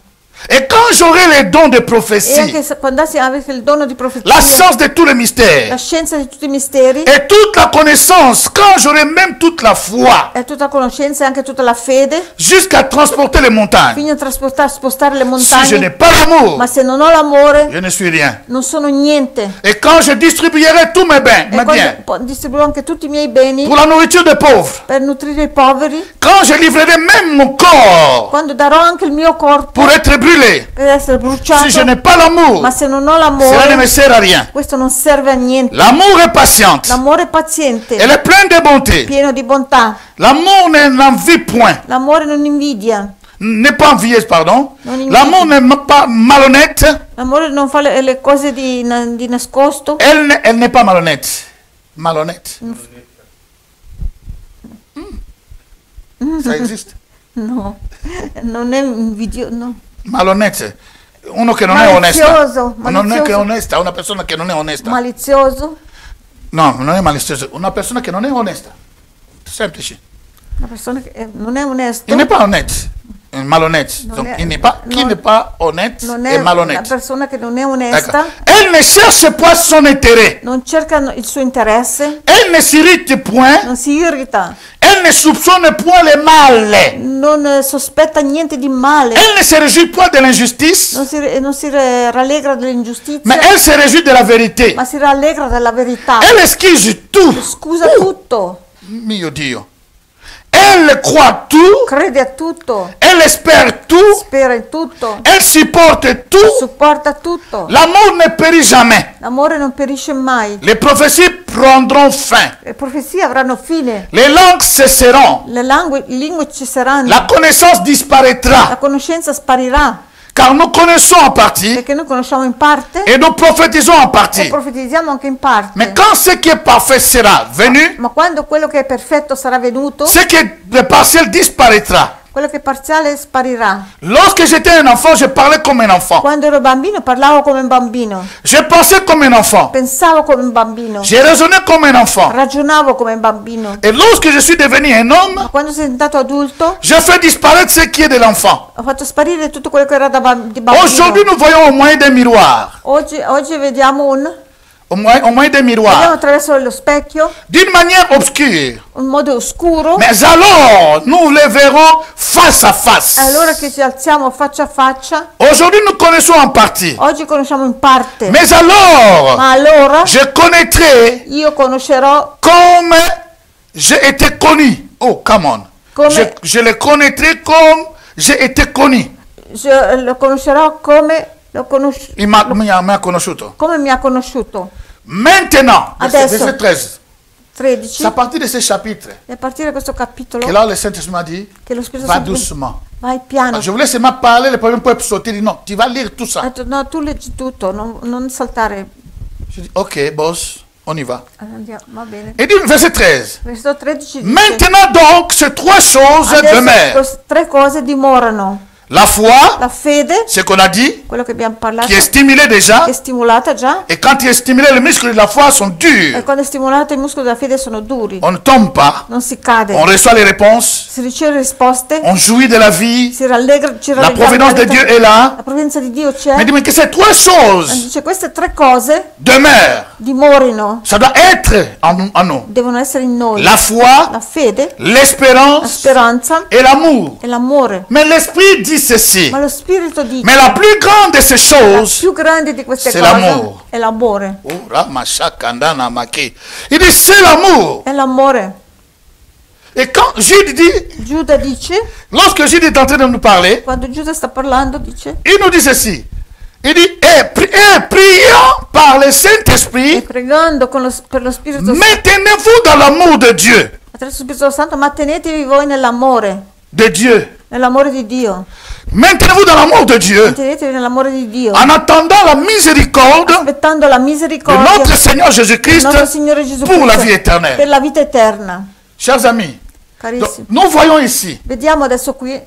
Et quand j'aurai les dons de E prophétie, anche se quando avessi il dono di la profezia, science de tous les la mystères, scienza di tutti i misteri, et toute la connaissance, quand j'aurai même toute la foi, e tutta la conoscenza e anche tutta la fede, jusqu'à transporter les montagnes, fino a spostare le si je n'ai montagne, pas l'amour, ma se non ho l'amore je ne suis rien. non sono niente. Et quand je distribuerai tous mes biens, E quando distribuirò anche tutti i miei beni pour la nourriture des pauvres, per nutrire i poveri, quand je livrerai même mon corps quando darò anche il mio corpo pour être brûlé, per essere bruciato, si je n'ai pas l'amour, ma se non ho cela ne me l'amore, sert à rien. questo non serve a niente. L'amour est patiente, L'amore è paziente, elle est pleine de bonté. pieno di bontà. L'amour n'envie point, L'amore non invidia, n'est pas envieuse, pardon. Non invidia. L'amour n'est pas malhonnête, l'amore non fa le cose di nascosto, elle n'est pas malhonnête. Malhonnête. Ça existe. no, non è invidioso, no. Malhonnête. Uno che non è onesto. Malizioso, Non è che è malizioso. onesta, una persona che non è onesta. Malizioso, No, non è malizioso, una persona che non è onesta. Semplice. una persona che non è onesto, Il n'est pas honnête. Malhonnête. Non Donc, è- il n'est pas, qui non- n'est pas honnête non est è una malhonnête. persona che non è D'accord. onesta, Elle ne cherche pas son intérêt. non cerca il suo interesse, Elle ne s'irrite point. non si irrita, Elle ne soupçonne point le mal. non sospetta niente di male, Elle ne se réjouit point de l'injustice, non si rallegra dell'ingiustizia, mais elle se réjouit de la vérité. ma si rallegra della verità, Elle esquisse tout. scusa tutto, Mio Dio. Elle croit tout. crede a tutto, Elle espère tout. spera in tutto, Elle supporte tout. supporta tutto. L'amour ne périt jamais. L'amore non perisce mai, Les prophéties prendront fin. le profezie avranno fine, Les langues cesseront. le lingue cesseranno, La connaissance la disparaîtra. conoscenza sparirà, Car nous connaissons en partie perché noi conosciamo in parte et nous prophétisons en e partie. profetizziamo anche in parte. Mais quand ce qui est parfait sera venu, Ma quando quello che è perfetto sarà venuto, ce qui est le partiel disparaîtra. quello che è parziale sparirà. Lorsque j'étais un enfant, je parlais comme un enfant. Quando ero bambino parlavo come un bambino, Je pensais comme un enfant. pensavo come un bambino, J'ai raisonné comme un enfant. ragionavo come un bambino. Et lorsque je suis devenu un homme, Ma quando sono diventato adulto je fais disparaître ce qui est de l'enfant. ho fatto sparire tutto quello che era di bambino. Aujourd'hui, nous voyons au moyen des miroirs. Oggi vediamo Au moyen des vediamo miroirs. attraverso lo specchio, D'une manière obscure. un modo oscuro. Mais alors, nous les verrons face à face. Allora che ci alziamo faccia a faccia, Aujourd'hui, nous connaissons en partie. oggi conosciamo in parte, Mais alors, ma allora je connaîtrai io conoscerò comme j'ai été connu. Oh, come on. Come- Je le connaîtrai comme j'ai été connu. lo conoscerò come Mi ha conosciuto. come mi ha conosciuto. Maintenant, Adesso. verset 13. 13, C'est à partir de ce chapitre e a partire da questo capitolo que là, le Saint-Esprit m'a dit, che lo Spirito va Santo doucement. vai piano. Je voulais seulement parler, le problème peut sauter. Il dit, non, tu vas lire tout Ha ça. detto, no, tu leggi tutto, non saltare. Je dis, ok, boss, on y va. Andiamo, va bene. Et dit, verset 13. Versetto 13 dice, Maintenant donc, ces trois choses demeurent. adesso tre cose dimorano. La foi, La fede, ce qu'on a dit, quello che abbiamo parlato, qui est stimulé déjà. che è stimolata già, Et quand il est stimulé, les muscles de la foi sont durs. e quando è stimolata i muscoli della fede sono duri, On ne tombe pas. non si cade, On reçoit les réponses. si riceve risposte, On jouit de la vie. si rallegra, ci La rallegriamo providence de della Dieu vita. est là. La provvidenza di Dio c'è. Mais dis-moi que ces trois choses Dice queste tre cose demeurent. dimorino, Ça doit être en nous. devono essere in noi. La foi, La fede, la l'espérance speranza et l'amour. e l'amore. Mais l'Esprit dit ceci. Ma lo Spirito dice, Mais la plus grande de ces la choses, più grande di queste c'est cose l'amore. è l'amore. oh, Ramachakandana Maki. Il dit c'est l'amour. È l'amore. Et quand Jude dit, Giuda dice, lorsque Jude est en train de nous parler, quando Giuda sta parlando, dice, il nous dit ceci. Il dit, et prions par le e Saint-Esprit, pregando per lo Spirito Santo, maintenez-vous dans l'amour de Dieu. attraverso lo Spirito Santo, ma tenetevi voi nell'amore di Dio. Maintenez-vous dans l'amour de Dieu. Tenetevi nell'amore di Dio. En attendant la miséricorde Aspettando la de misericordia notre Seigneur del Jésus-Christ nostro Signore Gesù pour la vie Cristo éternelle. per la vita eterna. Chers amis, donc, Carissimi, nous voyons ici, vediamo adesso qui,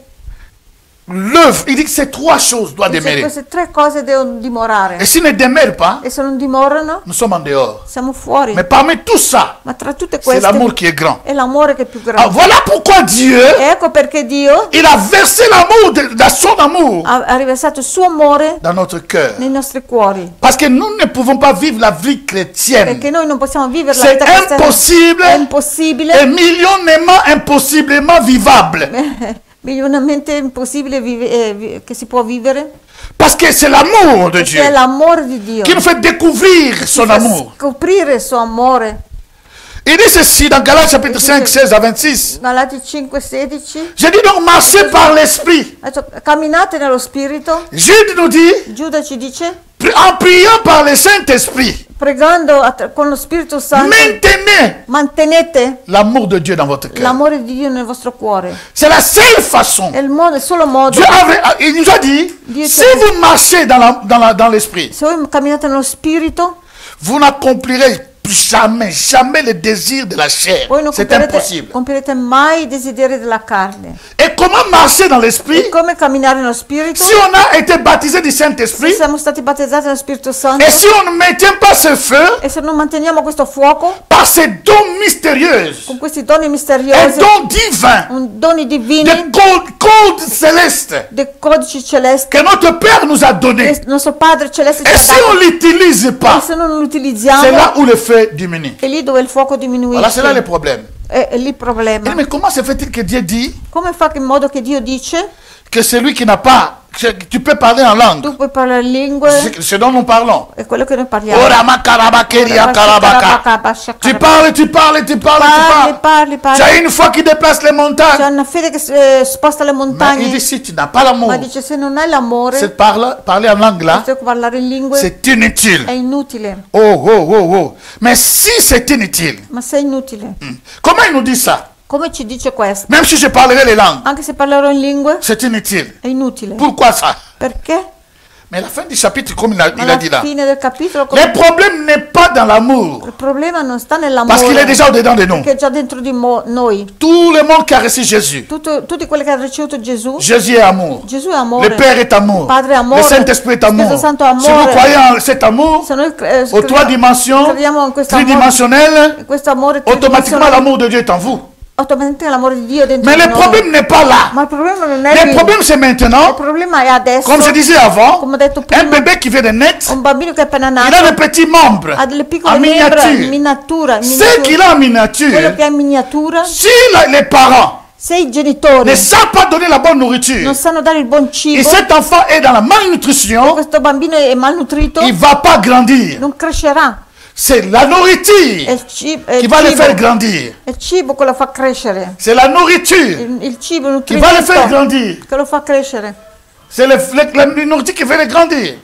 l'œuvre, il dit que ces trois choses doivent demeurer. Queste tre cose devono dimorare. Et s'ils ne demeurent pas, E se non dimorano, nous sommes en dehors. siamo fuori. Mais parmi tout ça, Ma tra tutte c'est queste l'amour qui est grand. è l'amore che è più Ah, grande. voilà pourquoi Dieu, E ecco perché Dio il a versé l'amour, son amour ha riversato il suo amore dans notre cœur. nei nostri cuori. Parce que nous ne pouvons pas vivre la vie chrétienne. Perché noi non possiamo vivere la C'est vita cristiana. impossible È impossibile. et millionnement impossiblement vivable. Milionamente impossibile che si può vivere. Parce que c'est l'amour de Dieu Perché è l'amore di Dio qui nous fait découvrir son fa amour. scoprire il suo amore. Il dit ceci dans Galates chapitre 5, 16 à 26. Galati 5:16. Je dis donc marchez par l'esprit. Camminate nello spirito. Jude nous dit, Giuda ci dice, en priant par le Saint-Esprit, pregando con lo Spirito Santo, maintenez mantenete l'amour de Dieu dans votre cœur. l'amore di Dio nel vostro cuore. C'est la seule façon. È il solo modo. Il nous a dit, Dieu si vous marchez dans l'esprit, Se voi camminate nello spirito, vous n'accomplirez jamais le désir de la chair. voi non C'est impossible. compirete mai i desideri della carne. Et comment marcher dans l'esprit? E come camminare nello spirito? Si on a été baptisé du Se Saint-Esprit, siamo stati battezzati nello Spirito Santo et si on ne maintient pas ce feu e se non manteniamo questo fuoco par ces dons mystérieux, con questi doni et misteriosi, dons divins, doni divini, des codes célestes dei codici celesti que notre Père nous a donnés. che il nostro Padre Celeste Et ci si ha on dato, ne l'utilise e pas, se non lo c'est utilizziamo, là où le feu diminue. è lì dove il fuoco Voilà, diminuisce. c'est là le problème. È lì il problema. Mais comment se fait-il que Dieu dit Come fa in modo che Dio dice, que celui qui n'a pas, tu peux parler en langue, tu puoi parlare lingue, ce dont nous parlons. è quello che noi parliamo. Orama karabakeria karabaka. Tu parles. Tu Parli. as une foi qui déplace les C'è montagnes. una fede che sposta le Mais il montagne, dit si tu n'as pas l'amour, ma dice se non hai l'amore, c'est parler en langue là, se parlare in lingue c'est inutile. è inutile. Oh. Mais si c'est inutile, Ma se è inutile. comment il nous dit ça? Come ci dice questo? Même si je parlerai les langues, Anche se parlerò in lingue, c'est inutile. è inutile. Pourquoi ça? Perché? Mais la fin du chapitre, comme il a Alla dit là, fine del capitolo le problème n'est pas dans l'amour, il problema non sta nell'amore, parce qu'il est déjà au-dedans de nous. che è già dentro di noi. Tout le monde qui a reçu Jésus, Tutti quelli che hanno ricevuto Gesù, Jésus est amour. Gesù è amore. Le Père est amour. Padre è amore. Le Saint-Esprit est amour. Spirito Santo è amore. Si vous croyez en cet amour, Se noi aux trois dimensions, crediamo in questo amore, tridimensionnelles, questo amore automatiquement l'amour de Dieu est en vous. automaticamente l'amore di Dio è dentro Mais di le noi. problème n'est pas là. Ma il problema non è Le lì. problème c'est Il maintenant, problema è adesso. comme je disais avant, Come ho detto un prima, bébé qui vient de naître, un bambino che è appena il nato a des petits membres ha delle piccole en membra in miniature. miniatura. Ce qu'il a en Quello miniature, che è in miniatura, si les parents se i genitori ne savent pas donner la bonne nourriture, non sanno dare il buon et cibo, cet enfant est dans la malnutrition, questo bambino è malnutrito, il ne va pas grandir. non crescerà. C'est la È nourriture il cibo, qui va le faire grandir. è il cibo che lo fa crescere. C'est la nourriture Il cibo, il qui va le faire nutrimento grandir. che lo fa crescere. C'est la nourriture qui va le grandir.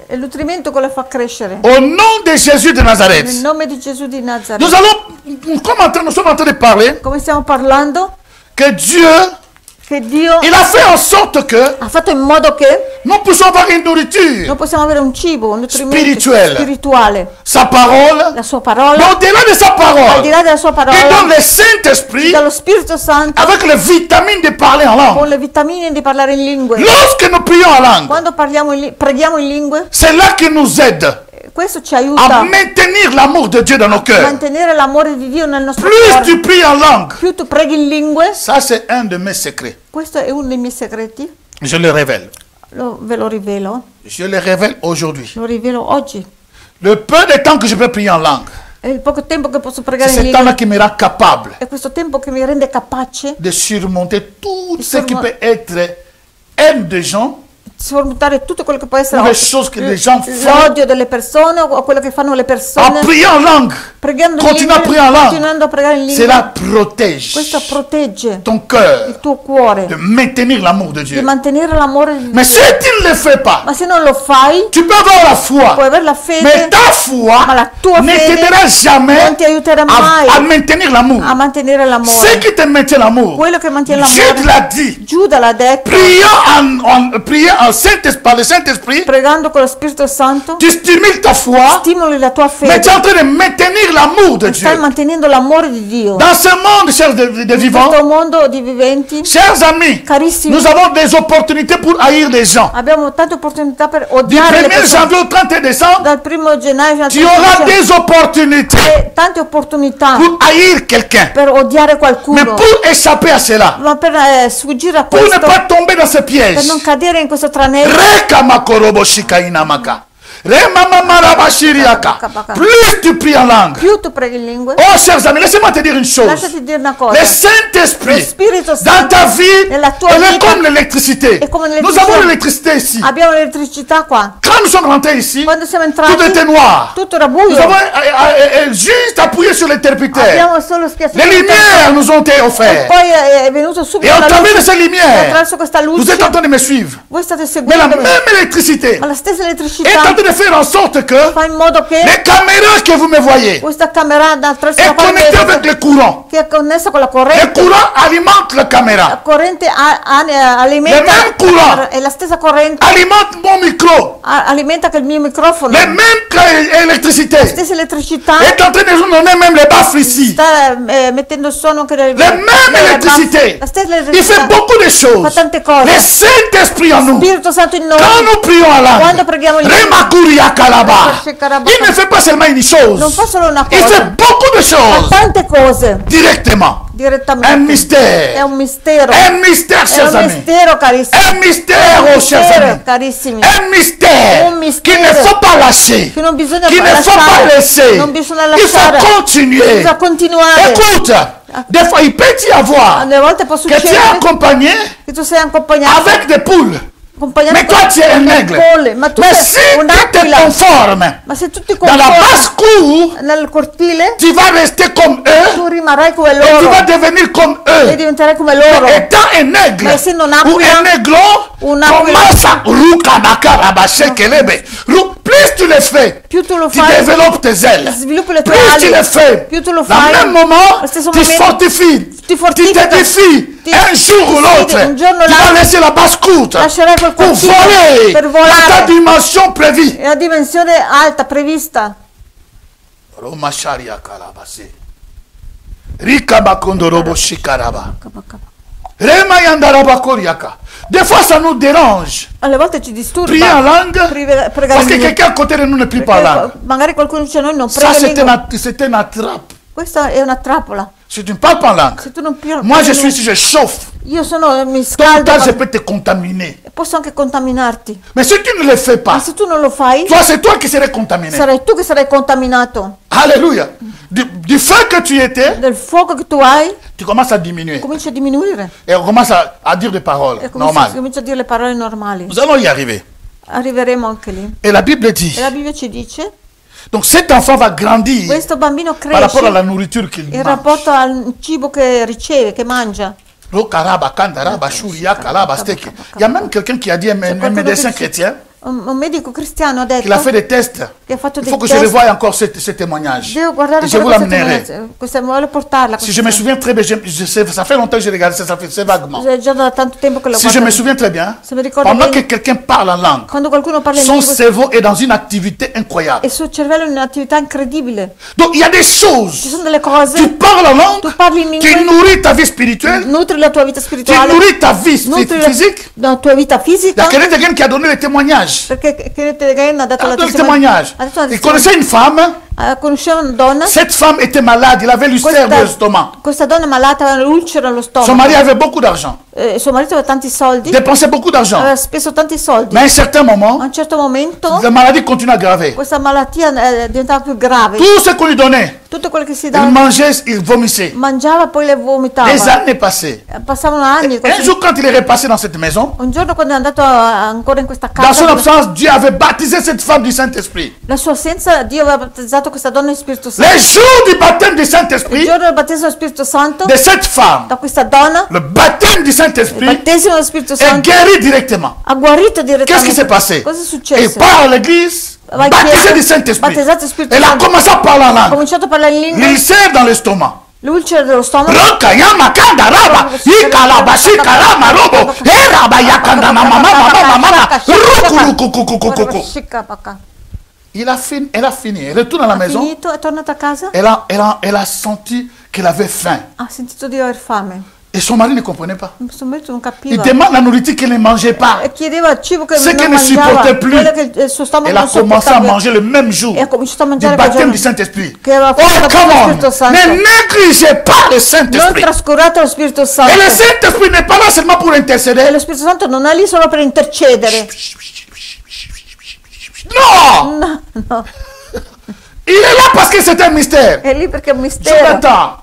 È il nutrimento che lo fa crescere. Au nom de Jésus de Nel Nazareth, nome di Gesù di Nazareth. nous sommes en train de parler Come stiamo parlando? que Dieu, Che Dio il a fait en sorte que ha fatto in modo che nous puissions avoir une nourriture, noi possiamo avere un cibo, un nutrimento Spirituel. spirituale. sa parole, La sua mais parola, au-delà de sa al di parole, là della sua et dans parola, le Saint-Esprit, dallo Spirito Santo, avec les vitamines de parler en langue. con le vitamine di parlare in lingue. Lorsque nous prions en langue, Quando preghiamo in lingue, c'est là qu'il nous aide questo ci à aiuta maintenir l'amour de Dieu dans nos a cœurs. mantenere l'amore di Dio nel nostro Plus cuore. tu pries en langue, Più tu preghi in lingue, ça c'est un de mes secrets. questo è uno dei miei segreti, Je le révèle. ve lo rivelo, Je le révèle aujourd'hui. lo rivelo oggi. Le peu de temps que je peux prier en langue, È il poco tempo che posso c'est pregare in ce temps-là lingue, qui me rend capable è questo tempo che mi rende capace de surmonter tout Di ce qui surmo- peut être haine des gens di sormontare tutto quello che può ou essere les choses que les gens font. l'odio delle persone o quello che fanno le En persone. priant en langue, Pregando in continua a lingue, priere en langue. continuando a pregare in cela lingue, protège questo protegge ton cœur il tuo cuore de maintenir l'amour de di Dieu. mantenere l'amore di Mais Dio. si tu ne le fais pas, Ma se non lo fai, tu peux avoir la puoi foi, avere la mais fede, ta foi ma la tua ne fede t'aidera jamais non ti aiuterà mai à maintenir l'amour. a mantenere Ce l'amore. qui te maintient l'amour, Quello che mantiene Dieu te l'amore, l'a dit. Giuda l'ha detto, Prions en par le Saint-Esprit, pregando con lo Spirito Santo, tu stimules ta foi, stimoli la tua mais fede, tu es en train de maintenir l'amour de Dieu. stai mantenendo l'amore di Dio. Dans ce monde, chers de In vivants, questo mondo di viventi, chers amis, carissimi, nous avons des opportunités pour haïr les gens. abbiamo tante opportunità per Du odiare le 1er persone. janvier au 31 décembre, Dal 1 gennaio al tu auras 30 des opportunités tante opportunità pour haïr quelqu'un. per odiare Mais qualcuno, pour échapper à cela, ma per sfuggire a pour ne questo, pas tomber dans ce per piège, non cadere in questo tranello, plus tu pries en langue. più tu preghi in lingue. Oh, chers amis, laissez-moi te dire une chose. Lasciati dire una Le cosa, lo Saint-Esprit, Spirito dans Santo ta vie, nella tua elle est vita comme l'électricité. è come Nous l'elettricità. avons l'électricité ici. Abbiamo l'elettricità qua. Quand nous sommes rentrés ici, Quando siamo tout entrati était noir. tutto era Nous buio, avons juste appuyé sur l'interrupteur. abbiamo solo schiacciato Les il lumières nous ont été e offertes. poi è venuto Et subito au la travers de luce. ces E lumières, attraverso questa vous luce êtes en train de me suivre. voi state Mais la seguendo, même électricité ma la stessa est en elettricità train de faire en sorte que fa in modo che les caméras que vous me voyez questa camera attraverso la est connectée avec quale le courant. che è connessa con la Le corrente, courant alimente la la caméra, corrente alimenta Le même courant. è la stessa corrente alimente mon micro. alimenta che il mio microfono, La même électricité stessa elettricità est en train de nous donner même les baffes ici. sta mettendo il suono anche nelle La même électricité. la stessa Il fait elettricità beaucoup de fa choses. tante cose. Le Saint-Esprit en nous. Spirito Santo in noi, Quand nous prions à quando l'âme, preghiamo in Remakuria Kalaba, il ne fait pas seulement une non chose, fa solo una il fait cosa, beaucoup de fa choses tante cose directement. direttamente. Un mystère. È un mistero. Un mystère, È chers un amis. mistero, carissimi. Un mystère, oh chers Mistero, amis. carissimi. Un mystère Un mistero. qu'il ne faut pas lâcher, Che non bisogna qu'il ne faut pas lasciare. laisser. Non bisogna Il lasciare. faut continuer. Bisogna continuare. Écoute, des fois il peut y avoir Alle volte può que tu es succedere accompagné che tu sei accompagnato avec des poules. accompagnato Mais toi tu es un aigle. polle, ma tu Mais sei si tu te un'aquila. conformes Ma se tu ti dans la conformi basse-cour, nel cortile, tu vas rester comme eux tu rimarrai come et tu loro vas devenir comme e eux. diventerai come loro. Étant un aigle Mais essendo ou un'aquila, un aiglon, un'aquila. commence à plus tu le fais, Più tu lo tu fai, développes tes ailes. sviluppi le tue Plus tu ali, le fais, più tu lo au fai, même moment, allo stesso tu momento fortifies, ti tu fortifica, t'édifies. ti- Un jour ou ti l'autre, sfidi, un giorno o tu vas l'altro, laisser la basse courte lascerai quel pour cortile voler per dans ta volare dimension prévue. è la dimensione alta prevista. Roma Sharia Kalabase. Rika Bakondo Robo Shikaraba. Rema Yandaraba Koriaka. Des fois, ça nous dérange. Alle volte ci disturba Prier en langue, pregare parce que in quelqu'un à côté de nous ne prie pas en langue. perché magari qualcuno dice noi non Ça, prega in c'est lingua. une attrape. Questa è una trappola. Si tu ne parles pas en langue, Se tu non parli, moi je suis ici, je chauffe. io sono mi Tôt ou scaldo, tard, je ma peux te contaminer. posso anche contaminarti. Mais si tu ne le fais Ma pas, se tu non lo fai, toi, c'est toi qui serais contaminé. sarai tu che sarai contaminato. Alléluia. Du feu que tu étais, Del fuoco che tu hai tu commences à diminuer. comincia a diminuire Et on commence à dire des paroles e normales. comincia a dire le parole normali. Nous allons y arriver. Arriveremo anche lì. Et la Bible dit, E la Bibbia ci dice, donc cet enfant va grandir questo bambino par rapport à la cresce nourriture qu'il in mange. rapporto al cibo che riceve, che mangia. Rokaraba, kandaraba, shuria, kalaba, steak. Il y a même quelqu'un qui a dit, un médecin chrétien, Un medico cristiano ha detto il a fait des tests. che ha fatto Il dei faut que je test. revoie encore ce témoignage. Devo guardare Et je vous questa l'amènerai. testimonianza. Questa voglio portarla. Si je me souviens très bien, ça fait longtemps que j'ai regardé ça, ça fait vaguement. È già da tanto tempo che lo Si je guardo. me souviens très bien, Se mi ricordo pendant que bene, quelqu'un parle en langue, quando qualcuno parla in son lingua, cerveau est dans une activité incroyable. il suo cervello è in un'attività incredibile. Donc il y a des Ci choses. sono delle Tu cose, parles en langue, tu parli in tu lingua, nourris ta vie spirituelle, nutri la tua vita tu spirituale, nourris ta vie nutri physique. la tua vita Il y fisica. a quelqu'un qui a donné le témoignage. Perché Kenneth Hagin ha dato Il a la donné le témoignage. Ha detto la Il testimonianza. connaissait une femme. Conosceva una donna. Cette femme était malade, il avait l'ulcère de l'estomac. Questa donna malata aveva l'ulcera allo Son stomaco. mari avait beaucoup d'argent, Suo marito aveva tanti soldi, dépensait beaucoup d'argent. aveva speso tanti soldi. Mais à un certain A moment, un certo momento la maladie continue à aggraver. questa malattia diventava più grave. Tout ce qu'on lui donnait, Tutto quello che si il dava mangeait, il vomissait. mangiava, poi le vomitava. Des années passées. Passavano anni Un così. jour, quand il est repassé dans cette maison, Un giorno quando è andato ancora in questa dans son casa, absence, Dieu avait baptisé cette femme du Saint-Esprit. la sua assenza, Dio aveva battezzato questa donna in Spirito Santo. Les jours du baptême du Il Saint-Esprit giorno del battesimo dello Spirito Santo, de cette femme, da questa donna, le baptême du il Saint-Esprit battesimo dello Spirito est Santo guéri directement. ha guarito Qu'est-ce qui s'est direttamente. passé? Cosa è Et successo? part à l'église, Va in baptisé chiesa, du Saint-Esprit. battezzato dello Spirito Elle a Santo. commencé à parler en Ha langue. cominciato a parlare in lingua, L'ulcère dans l'estomac L'ulcera dello stomaco. Roka yama kanda raba. Ikalabashi kalama robo. Raba yakanda na mama. Ruku. Elle a fini. Elle retourne à la maison. Finito, è tornata a casa. Elle a senti qu'elle avait faim. Ha sentito di aver fame. Et son mari ne comprenait pas. Suo marito non capiva. Il demande la nourriture qu'elle ne mangeait pas. E chiedeva il cibo che Ce non qu'elle ne mangiava. supportait plus. Quello che il suo stomaco Elle a non commencé à sopportava. manger le même jour E ha cominciato a du mangiare baptême du Saint-Esprit. che aveva Oh, fatto come lo on! Spirito Santo. Ne négligez pas le Non Saint-Esprit. trascurate lo Spirito Santo. Et le Saint-Esprit n'est pas là seulement pour E intercéder. lo Spirito Santo non è lì solo per intercedere. Non! No. Il est là parce que c'est un mystère. È lì perché è un mistero. Jonathan,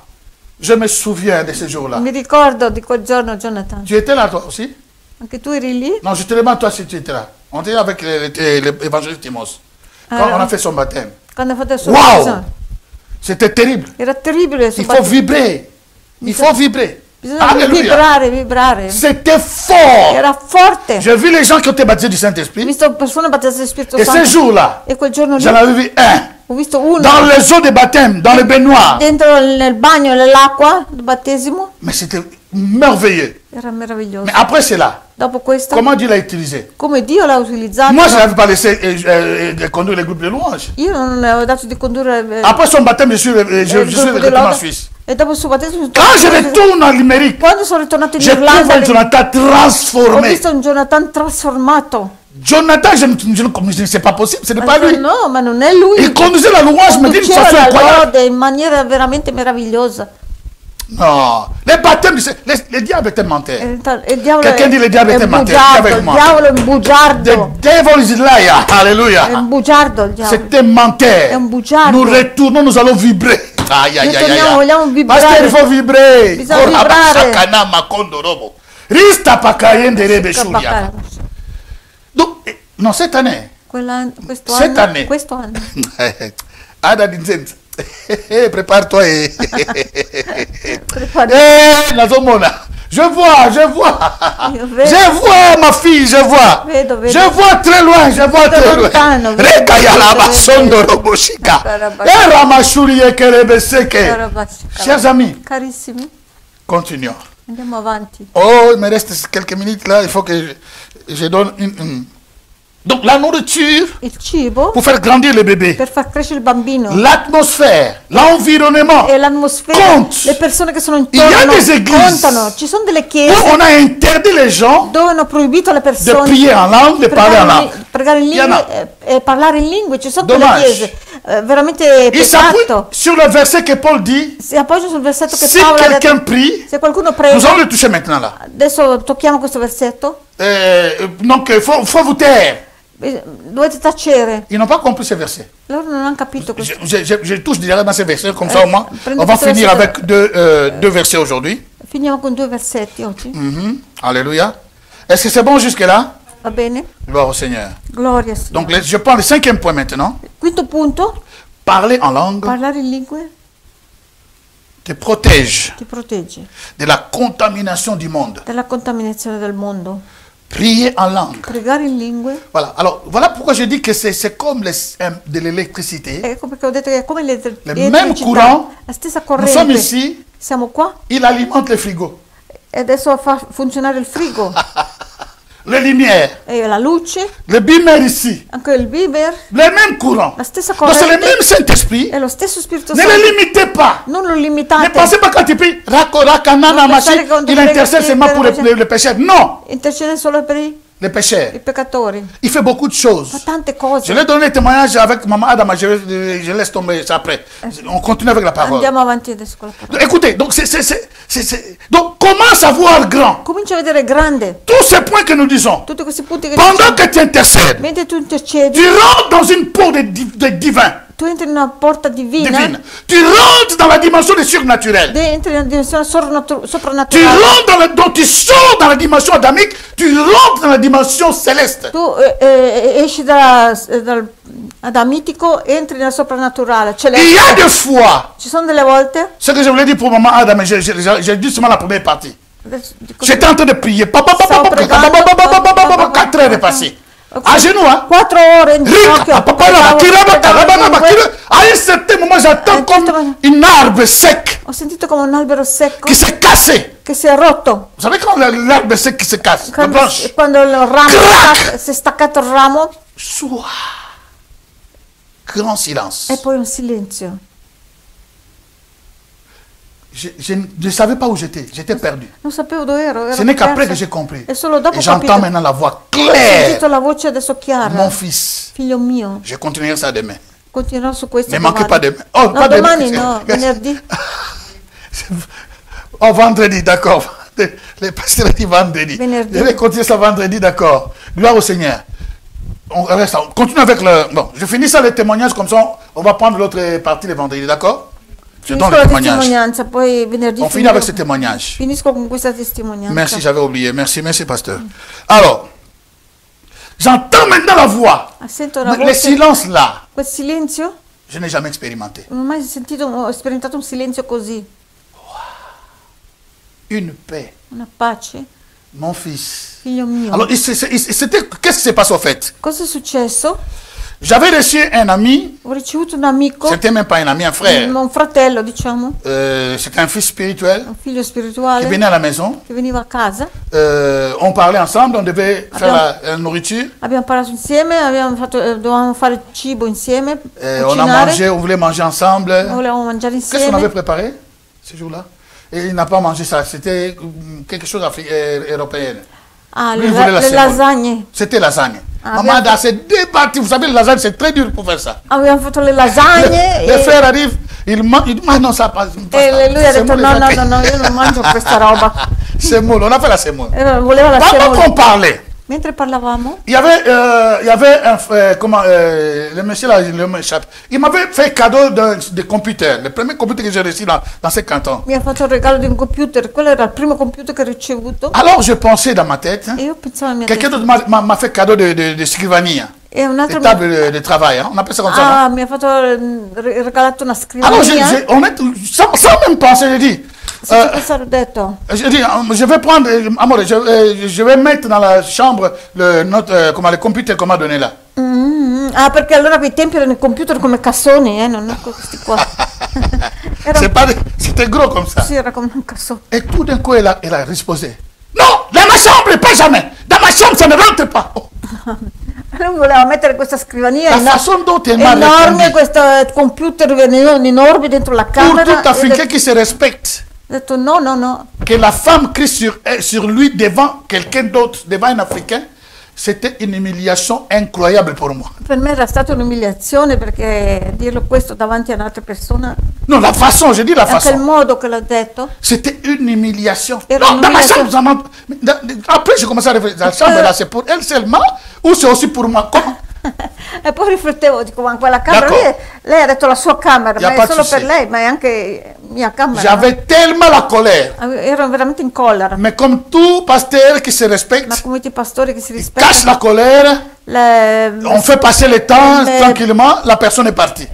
je me souviens de ce jour-là. Mi ricordo di quel giorno, Jonathan. Tu étais là toi aussi? Anche tu eri lì? Non, je te demande toi si tu étais là. On était avec l'évangéliste Timos. Quand on a fait son baptême. Quando ha fatto il suo Wow! battesimo. C'était terrible. Era terribile il suo Il faut battesimo. vibrer. Il faut vibrer. Bisogna Alléluia. vibrare. C'était fort. Era forte. J'ai vu les gens qui ont été baptisés du Ho Saint-Esprit. visto persone battezzate di Spirito Et ce Santo. jour-là, E quel giorno lì j'en avais vu un. ho visto uno Dans les eaux de baptême, dans le baignoire. dentro nel bagno, nell'acqua del battesimo. Mais c'était merveilleux. Era meraviglioso. Mais après cela, Dopo questo, comment Dieu l'a utilisé? come Dio l'ha utilizzato, Moi, je ne l'avais pas laissé conduire les groupes de louanges. io non le avevo dato di condurre Après son baptême, je suis il gruppo di retourné en lode. Suisse. E dopo il suo battesimo Quand je retourne en Limerick, quando sono ritornato in j'ai trouvé Irlanda, Jonathan ho transformé. visto un Jonathan trasformato. Jonathan, je ne sais pas possible, ce n'est pas lui. No, ma non è lui. Il conduisait la louange, me dit une Conduceva façon la incroyable. lode in maniera veramente meravigliosa. Non, les baptêmes, les diables étaient menteurs. E il diavolo Quelqu'un dit le diavolo è mentore, bugiardo, avec il moi. diavolo è un The bugiardo. devil is liar. Alléluia. È un bugiardo il diavolo. C'était menteur. È un bugiardo. Nous retournons, nous allons vibrer. Aïe, aïe, aïe, Ritorniamo, vogliamo aïe. vibrare. Parce qu'il faut vibrer. Bisogna vibrare. Sakana makondo robo. Rista pakayende rebe shuria. Donc, non, cette année. Cette année. Questo anno. Ada Vincent. Prépare-toi. Nazomona. Je vois. Je vois ma fille, je vois. Vedo. Je vois très loin, je vois très loin. Lontano, vedo. Rekayala basondo roboshika. Ramashuri ekerebeseke. Chers amis, Carissimi, continuons. andiamo avanti. Oh, il me reste quelques minutes là, il faut que je donne une. Donc la nourriture Il cibo pour faire grandir le bébé. per far crescere il bambino L'atmosphère, l'environnement. e l'atmosfera, Compte. le persone che sono Il y a intorno des églises contano. Ci sono delle Où chiese on a interdit les gens dove hanno proibito alle de persone prier en langue, de parler en langue. pregare in Il y en a. lingue e parlare in lingue. Ci sono Dommage. delle chiese veramente Il s'appuie peccato. sur le verset que Paul dit. Si appoggia sul versetto che Si Paolo ha quelqu'un detto, prie, se qualcuno nous prega, allons le toucher maintenant là. adesso tocchiamo questo versetto, Donc il faut vous taire. dovete tacere. Ils n'ont pas compris ce verset. Loro non hanno capito questo. Je touche directement ce verset, comme ça au moins. prendo On va questo finir versetto. avec deux versets aujourd'hui. Finiamo con 2 versetti oggi. Alléluia. Est-ce que c'est bon jusque-là? Va bene? Gloire au Seigneur. Gloria. Signore. Donc je prends le 5e point maintenant. Quinto punto, Parler en langue parlare in lingue te protège ti protegge de la contamination du monde. dalla contaminazione del mondo. Prier en langue. Pregare in lingue, Voilà. Alors, voilà pourquoi je dis que c'est comme de l'électricité. ecco perché ho detto che è come même courant, la stessa Nous sommes corrente. ici, Siamo qua il alimente le frigos, e adesso fa funzionare il frigo les lumières, e la luce, le bimer ici, anche il biber, le même courant. la stessa Donc c'est le corrente même Saint-Esprit. è lo stesso Spirito Ne Santo. le limitez pas. Non lo Ne limitate. pensez pas quand tu pries, Rakorakanana Non Machi, pensare quando il prega intercède che seulement pour per- les pécheurs. Non, Intercede solo per i les pécheurs. peccatori. Il fait beaucoup de choses. Fa tante Je cose. vais donner le témoignage avec Maman Adama, je laisse tomber ça après. On continue avec la parole. Andiamo avanti adesso con la parola. Écoutez, donc, donc commence à voir grand. Comincia a vedere grande Tous ces points que nous disons, tutti questi punti che pendant diciamo. que tu intercèdes, Mentre tu intercedi, tu rentres dans une peau de divin. tu entri in una porta divina, Tu rentres dans la dimension du surnaturel. entri in una dimensione Tu soprannaturale. rentres donc tu sors dans la dimension adamique, tu rentres dans la dimension céleste. Tu esci dal adamitico, entri nel soprannaturale. Il y a Celeste. des fois, Ci sono delle volte, ce que je voulais dire pour Maman Adam, j'ai dit seulement la première partie. adesso dico- J'étais en train de prier. 4 heures est passées. À genoux, hein. 4 ore in ginocchio. À un certain moment, j'entends comme un arbre sec. Ho sentito come un albero secco qui s'est cassé. che si è rotto. Vous savez quand l'arbre sec qui se casse, la branche. Quando il ramo si è staccato il ramo. Grand silence. E poi un silenzio. Je ne savais pas où j'étais. J'étais perdu. Non sapevo dove ero. Ce n'est qu'après que j'ai compris. E solo dopo et j'entends maintenant la voix Ho claire. sentito la voce adesso chiara. Mon fils. Figlio mio. Je continuerai ça demain. Continuerò su questo. Ne manquez pas demain. Oh, no, pas domani demain. no, venerdì. Oh, vendredi, d'accord. Les pasteurs disent vendredi. Venerdì. Je vais continuer ça vendredi, d'accord. Gloire au Seigneur. On reste, on continue avec le... Bon, je finis ça, les témoignages, comme ça, on va prendre l'autre partie le vendredi, d'accord? Je donne le témoignage. Poi venerdì on finit avec ce témoignage. Finisco con questa testimonianza. Merci, j'avais oublié. Merci, merci, pasteur. Alors, j'entends maintenant la voix. Sento la Mais voce. le silence là, Quel silenzio? je n'ai jamais expérimenté. Non ho mai sentito, ho sperimentato un silenzio così. Une paix. Una pace. Mon fils. Figlio mio. Alors, c'était, qu'est-ce qui s'est passé au fait? Cosa è successo? J'avais reçu un ami, Ho ricevuto un amico, c'était même pas un ami, un frère. un fratello diciamo, C'était un fils spirituel un figlio qui spirituale venait à la maison. che veniva a casa. On parlait ensemble, on devait faire la nourriture. Abbiamo parlato insieme, dovevamo fare cibo insieme, On a mangé, on voulait manger ensemble. volevamo mangiare Qu'est-ce qu'on avait insieme. préparé ce jour-là? Et il n'a pas mangé ça, c'était quelque chose européen. Ah, Lui, le, il voulait la le semoule. lasagne. C'était lasagne. Ah, Maman a s'est débattue. Vous savez, le lasagne, c'est très dur pour faire ça. Abbiamo fatto le lasagne Les e, frères arrivent, ils mangent, non, ça passe. e lui ha detto no, io non mangio questa roba. Semoule, on a fait la semoule. Voleva la Pendant semola. qu'on parlait, Mentre parlavamo, il y avait un, le monsieur là, il m'échappe. Il m'avait fait cadeau de computer, le premier computer que j'ai reçu dans ces cantons. mi ha fatto il regalo di un computer, quello era il primo computer che ho ricevuto. Alors je pensais dans ma tête, E io pensavo alla mia quelqu'un testa. d'autre m'a fait cadeau de scrivania, E un de altro table de travail, hein. On appelle ça comme ça. Non? mi ha fatto regalato una Alors scrivania. sans même penser, je dis, Senza pensare ho detto, je dis, je vais prendre, amore, je vais mettre dans la chambre le computer qu'on m'a donné là. ah, perché allora quei tempi erano i computer come cassoni, non questi qua. C'était gros comme ça. Sì, era come un cassone. Et tout d'un coup, elle a risposé. Non, dans ma chambre, pas jamais. Dans ma chambre, ça ne rentre pas. Oh. Lui voleva mettere questa scrivania La façon dont elle m'a enorme, répondu. questo computer enorme dentro la Pour camera. tout Africain qui se respecte, Ho detto no. que la femme crie sur lui devant quelqu'un d'autre, devant un Africain, c'était une humiliation incroyable pour moi. Per me era stata un'umiliazione perché dirlo questo davanti a un'altra persona, Non, la façon, je dis la anche il façon. modo che l'ha detto. C'était une humiliation. Et Non, dans ma l'humiliation. chambre, après j'ai commencé à réfléchir. La chambre là, c'est pour elle seulement ou c'est aussi pour moi? Comment? E poi riflettevo, dico, ma quella camera D'accordo. lei ha detto la sua camera, Y a ma pas è de solo souci. per lei, ma è anche mia camera. J'avais tellement la colère. Ero veramente in collera, Mais comme tout pasteur qui se ma respecte, come tutti i pastori che si cache rispettano, la colère, on fait passer le temps tranquillement, la personne est partie.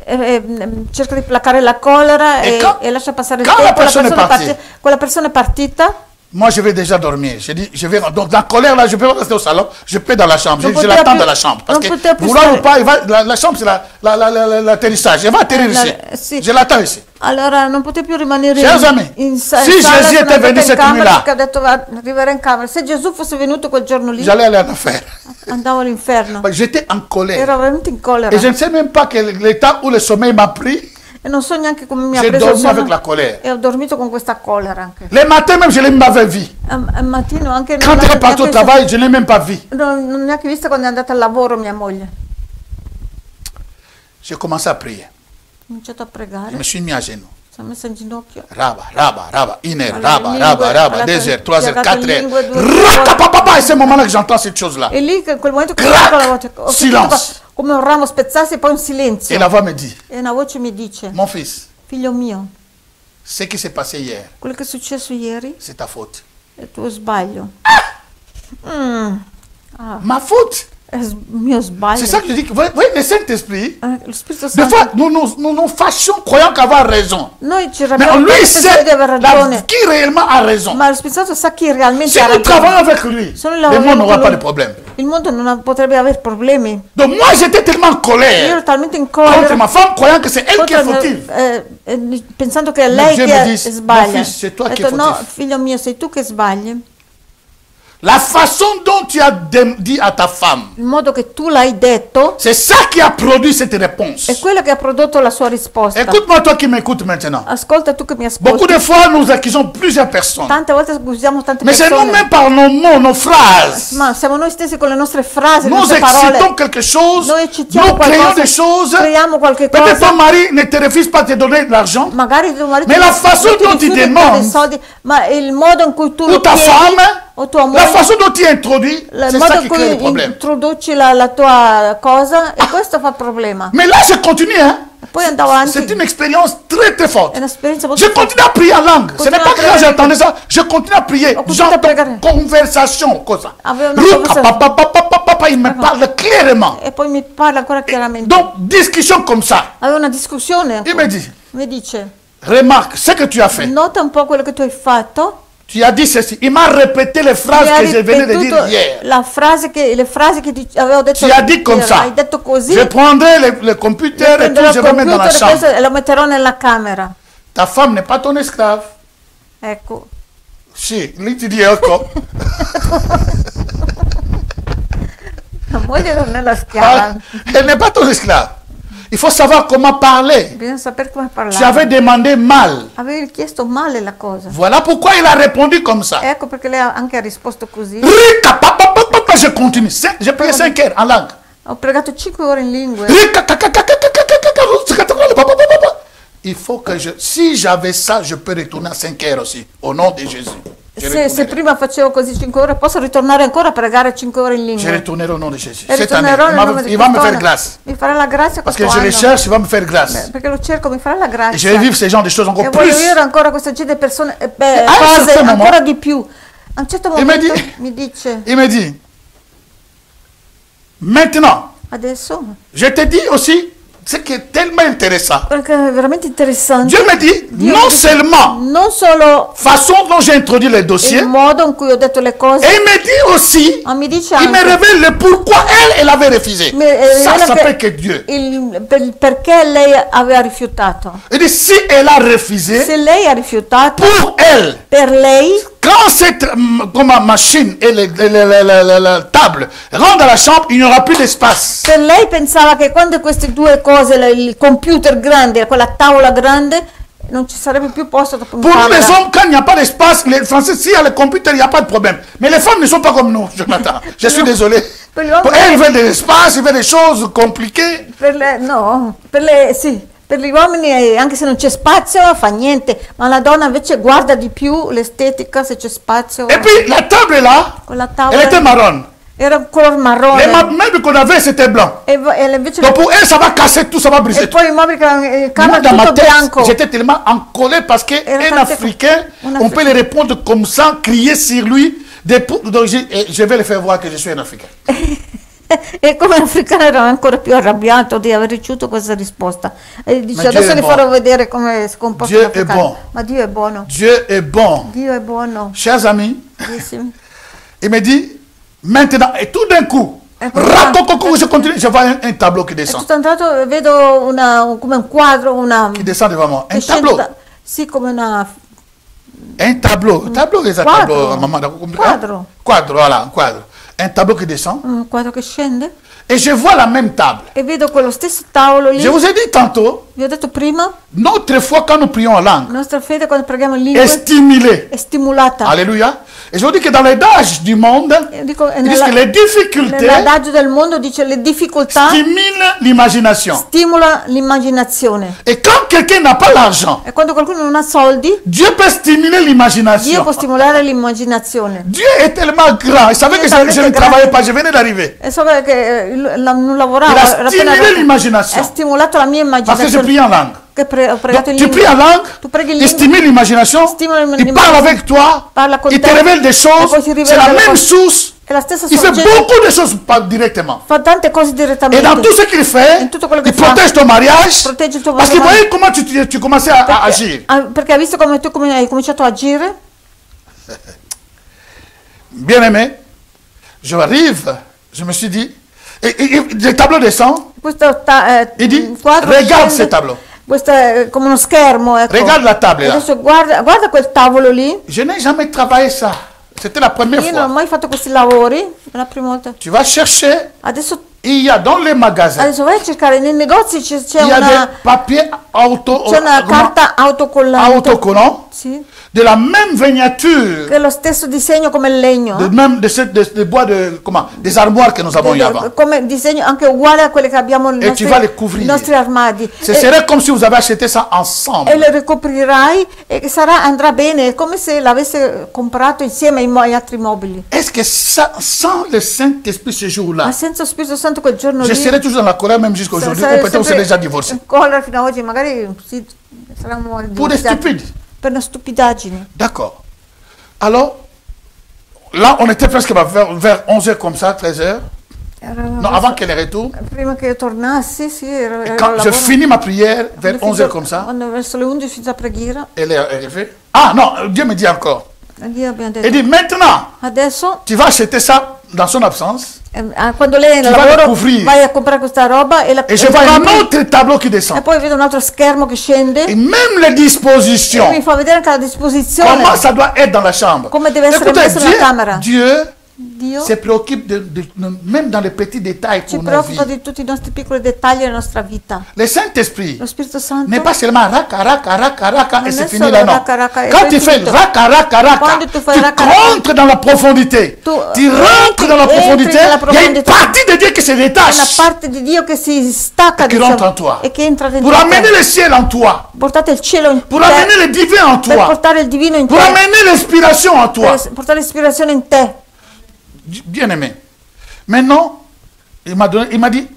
cerca di placare la collera E e lascia passare il quand la tempo. persona è partita. Quella persona è partita. Moi, je vais déjà dormir. Je dis, je vais, donc, dans la colère, là, je peux pas rester au salon, je peux dans la chambre. Non Je poteva l'attends più- dans la chambre. Parce non que, poteva più vouloir stare- ou pas, la chambre, c'est l'atterrissage. Elle va atterrir ici. sì. Je l'attends ici. Allora non potevo più rimanere Chers amis, in si sala, Jésus sono était andata venu in cette camera nuit-là, perché ho detto arriverò in camera. Se Gesù fosse venuto quel giorno lì, j'allais aller en enfer. andavo all'inferno. J'étais en colère. Ero veramente in collera Et je ne sais même pas que l'état où le sommeil m'a pris, e non so neanche come mi ha j'ai preso il dormi avec sonno la colère. e ho dormito con questa collera anche. Les matins même, je ne l'ai même pas vu. Al mattino anche Quand elle est partie au travail, je ne l'ai même pas vu. non ho neanche vista quando è andata al lavoro mia moglie. J'ai commencé à prier. Ho cominciato a Je pregare, me suis mis à genoux. si è messa in ginocchio. Raba, 1 heure, Alla raba, lingua, 2 heures, 3 heures, alla 4 heures. lingua, 2 Raka, et c'est ce moment-là que j'entends cette chose-là. E lì, in quel momento, che Crac! con la voce, ho sentito Silence. come un ramo spezzarsi e poi un silenzio. Et la voix me dit, E una voce mi dice, mon fils, figlio mio, ce qui s'est passé hier, quello che è successo ieri c'est ta faute. è tuo sbaglio. Ma faute. È mio sbaglio. C'est ça que je dis. Vous voyez, le Saint-Esprit, Lo Spirito des Santo. fois, nous fâchons croyant qu'avoir raison. Noi ci Mais arrabbiamo lui perché pensiamo sait di aver ragione. qui réellement a raison. Ma lo Spirito Santo sa chi realmente Si ha nous ragione. travaillons avec lui, Sono le lavoriamo monde n'aura con pas lui. de problème. il mondo non potrebbe avere problemi. Donc moi j'étais tellement en Io colère ero talmente in contre collera ma femme, croyant que c'est elle qui est contro fautive. pensando che è lei Dio che mi dice, sbaglia. "Mon fils, c'est toi Ho qui detto, è no, fautif." figlio mio, sei tu che sbagli. La façon dont tu as dit à ta femme, Il modo che tu l'hai detto c'est ça qui a produit cette réponse. è quello che ha prodotto la sua risposta. Écoute-moi, toi qui m'écoutes maintenant. Ascolta tu che mi Beaucoup ascolti. de fois, nous accusons plusieurs personnes. Tante volte accusiamo tante Mais c'est persone. nous-mêmes par nos mots, nos phrases. Ma siamo noi stessi con le nostre frasi, le Nous nostre parole. excitons quelque chose, Noi eccitiamo nous créons qualcosa, des choses. creiamo qualche Peut-être cosa. ton mari ne te refuse pas de te donner de l'argent. Magari tuo marito Mais la non façon ti dont tu rifiuta di demandes, dare dei soldi, ma il modo in cui tu ou lo ta chiedi, femme, o tua la moglie, façon dont tu introduis, il c'est modo ça in qui crée le cui problème. introduci la tua cosa, e questo fa problema. Mais là, je continue. Hein. Poi andavo avanti, C'est une expérience très très forte. è un'esperienza molto Je continue à prier en langue. Ce n'est pas que quand j'entendais ça, je continue à prier. continue à J'entends prier. conversation, cosa. Aveva una Ruka, conversazione. papa, il me parle clairement. E poi mi parla ancora chiaramente. Donc, discussion comme ça. Aveva una discussione. Il me dit, Mi dice, remarque ce que tu as fait. nota un po' quello che tu hai fatto. Tu as dit ceci. Il m'a répété les phrases Mi ha que je venais de ripetuto dire hier. le frasi che avevo detto Tu as dit comme ieri. ça. Hai detto così. Je prendrai le computer et tout, Prenderò je il vais mettre dans la computer e chambre. questo e lo metterò nella camera. Ta femme n'est pas ton esclave. Ecco. Si, lui tu dis encore. La moglie non è la Ah, schiava. elle n'est pas ton esclave. Il faut savoir comment parler. Bisogna sapere come Tu parlare. avais demandé mal. Avevi chiesto male la cosa. Voilà pourquoi il a répondu comme ça. Ecco perché lei anche ha risposto così. Rika, je continue. J'ai prié 5 heures en langue. Ho pregato 5 ore in lingue. Rika, il faut que si j'avais ça, je peux retourner à 5 heures aussi. Au nom de Jésus. Se prima facevo così 5 ore, posso ritornare ancora a pregare 5 ore in Je lingue. retournerai au nom de Jésus. E Cette année, ritornerò nel nome di il va me faire quest'anno. grâce. Mi farà la grazia Parce questo que je le anno. cherche, il va me faire grâce. Perché lo cerco, mi farà la Et je grazia. vais vivre ces genres de choses encore E voglio plus. vivere ancora questa gente, persone, un cose certain ancora moment, di più. A un certo il mi momento dit- mi dice, Il me dit, maintenant, adesso, je te dis aussi, ce qui est tellement intéressant. perché è veramente interessante, Dieu me dit, Dio non mi dice, seulement non solo façon dont j'ai introduit les il dossiers, modo in cui ho detto le cose, et il me dit aussi, ma mi dice il me anche révèle le pourquoi elle avait refusé. Ça rivela s'appelle que Dieu. perché lei aveva rifiutato. Il dit, si elle a refusé, Se lei ha rifiutato, pour elle, per lei, quand cette comme ma machine et la table rentrent dans la chambre, il n'y aura plus d'espace. per lei pensava che quando queste due cose, il computer grande e quella tavola grande, non ci sarebbe più posto dopo in Pour nous les camera. hommes, quand il n'y a pas d'espace, les Français, s'il y a le computer, il n'y a pas de problème. Mais les femmes ne sont pas comme nous, Jonathan. Je suis désolé. Per gli uomini- Pour elles, ils veulent de l'espace, ils veulent des choses compliquées. Sì, per gli uomini anche se non c'è spazio fa niente, ma la donna invece guarda di più l'estetica, se c'è spazio. Et puis, la table est là, Quella elle tavola était marron. era un color Les marrone meubles qu'on avait, c'était blanc. e invece Donc pour elle, ça va casser tout, ça va briser e tout. poi i mobili che avevano il Moi, camera dans ma tutto tête, bianco. j'étais tellement en colère parce qu'un tante- Africain, un on peut le répondre comme ça, crier sur lui. Donc je vais le faire voir que je suis un Africain. E come africano ero ancora più arrabbiato di aver ricevuto questa risposta. E dice Ma Dio adesso è le buono. farò vedere come si comporta Dio è l'africano. buono. Ma Dio è buono. Dieu est bon. Dio è buono. Chers amis, Carissimi. il me dit, maintenant, et tout d'un coup, racococo, je continue, je vois un tableau qui E descend. tutto intanto vedo come un quadro, Qui descend devant moi. che Un scende tableau. sì, come una Un tableau. Tableau, c'est un quadro. tableau, maman. D'accord, compris, hein? Quadro. Quadro, voilà, un quadro. Un tableau qui descend. un quadro che scende Et je vois la même table. e vedo quello stesso tavolo lì. Je vous ai dit tantôt, Vi ho detto prima, notre foi quand nous prions en langue la nostra fede quando preghiamo in est lingue stimulée. è stimolata. Alléluia. Et je vous dis que dans les âges du monde, Dico, ils disent que les difficultés nell'adagio del mondo dice le difficoltà stimulent l'imagination. stimola l'immaginazione. Et quand quelqu'un n'a pas l'argent, E quando qualcuno non ha soldi, Dieu peut stimuler Dio l'imagination. può stimolare l'immaginazione. Dieu est tellement grand. Il savait que je ne travaillais pas, je venais d'arriver. E so che non lavoravo, Il a era appena stimolé arrivato. l'immaginazione. Ha stimolato la mia Parce que je immaginazione. prie en langue. Che ho pregato in Tu pries en lingua. langue, Tu preghi in il lingua. stimule l'imagination, Stimula il l'immaginazione. parle avec toi, Parla con il te te. révèle des E choses, poi ti rivela c'est la delle même cose. source. È la stessa Il fait sorgente. beaucoup de choses pas directement. Fa tante cose Et direttamente. dans tout ce qu'il fait, In tutto quello che il fa, protège ton mariage. protegge il tuo Parce qu'il matrimonio. voyait comment tu commençais à agir. Perché ha visto come tu hai cominciato a agire. Bien aimé, j'arrive Je me suis dit, et le tableau descend, il dit, quadro regarde scende, ce tableau. questo è come uno schermo, ecco. Regarde la table là. Adesso guarda quel tavolo lì. Je n'ai jamais travaillé ça. C'était la première Io non ho fois. mai fatto questi lavori, è la prima volta. Tu vas chercher, Adesso il y a dans les magasins, Adesso vai a cercare nei negozi, c'è il y a des una, papiers c'è una carta autocollante, autocollants sì, de la même vignature, che è lo stesso disegno come il legno, de bois de, comment, des armoires que nous avons eu avant. come disegno anche uguale a quelle che abbiamo nei E tu vas les couvrir. nostri armadi. Ce serait comme si vous avez acheté ça ensemble. E lo ricoprirai e andrà bene, è come se l'avesse comprato insieme ai altri mobili. Est-ce que ça, sans le Saint-Esprit ce jour-là, Ma senza Spirito Santo quel giorno je lì serai toujours dans la colère même jusqu'à aujourd'hui, ou peut-être vous êtes déjà divorcé. Collera fino ad oggi, magari sì, saranno Pour des divorziati. stupides. Per una stupidaggine. D'accord. Alors, là, on était presque vers 11h comme ça, 13h. Non, avant qu'elle retourne. Prima che io tornassi, sì, ero Quand al je lavoro. finis ma prière, vers 11h comme ça, Quando verso le 11 finita preghiera, elle est arrivée. Ah non, Dieu me dit encore. Dio abbiamo Il detto, dit, maintenant, adesso, tu vas acheter ça dans son absence. quando lei è Tu al vas lavoro, couvrir. vai a comprare questa roba e la Et je vois un copri, autre tableau qui e descend. poi vedo un altro schermo che scende Et même les e dispositions. mi fa vedere anche la disposizione, Comment ça doit être dans la chambre. come deve essere Écoutez, messo nella camera. Dieu Dio se préoccupe même dans les petits détails ci pour nos vies. preoccupa di tutti i nostri piccoli dettagli della nostra vita. Le Saint-Esprit Lo Spirito Santo n'est pas seulement raka, raka, raka, raka, Non et c'est è fini solo là, non. raka, raka, e Quand poi tu è fais finito. raka, raka, raka, Quando tu fai tu raka, raka, rentres dans la profondité. tu Tu rentres dans la entri profondité. nella Il y a une profondità. partie de Dieu qui se È una détache parte di Dio che si stacca E che di rentre sé en toi. e che entra dentro pour te. amener le ciel en toi, Portate il cielo in pour te, amener le divin en per toi, portare il divino in pour te, amener l'inspiration en toi. per portare l'ispirazione in te. Bien-aimé. Maintenant, il m'a dit,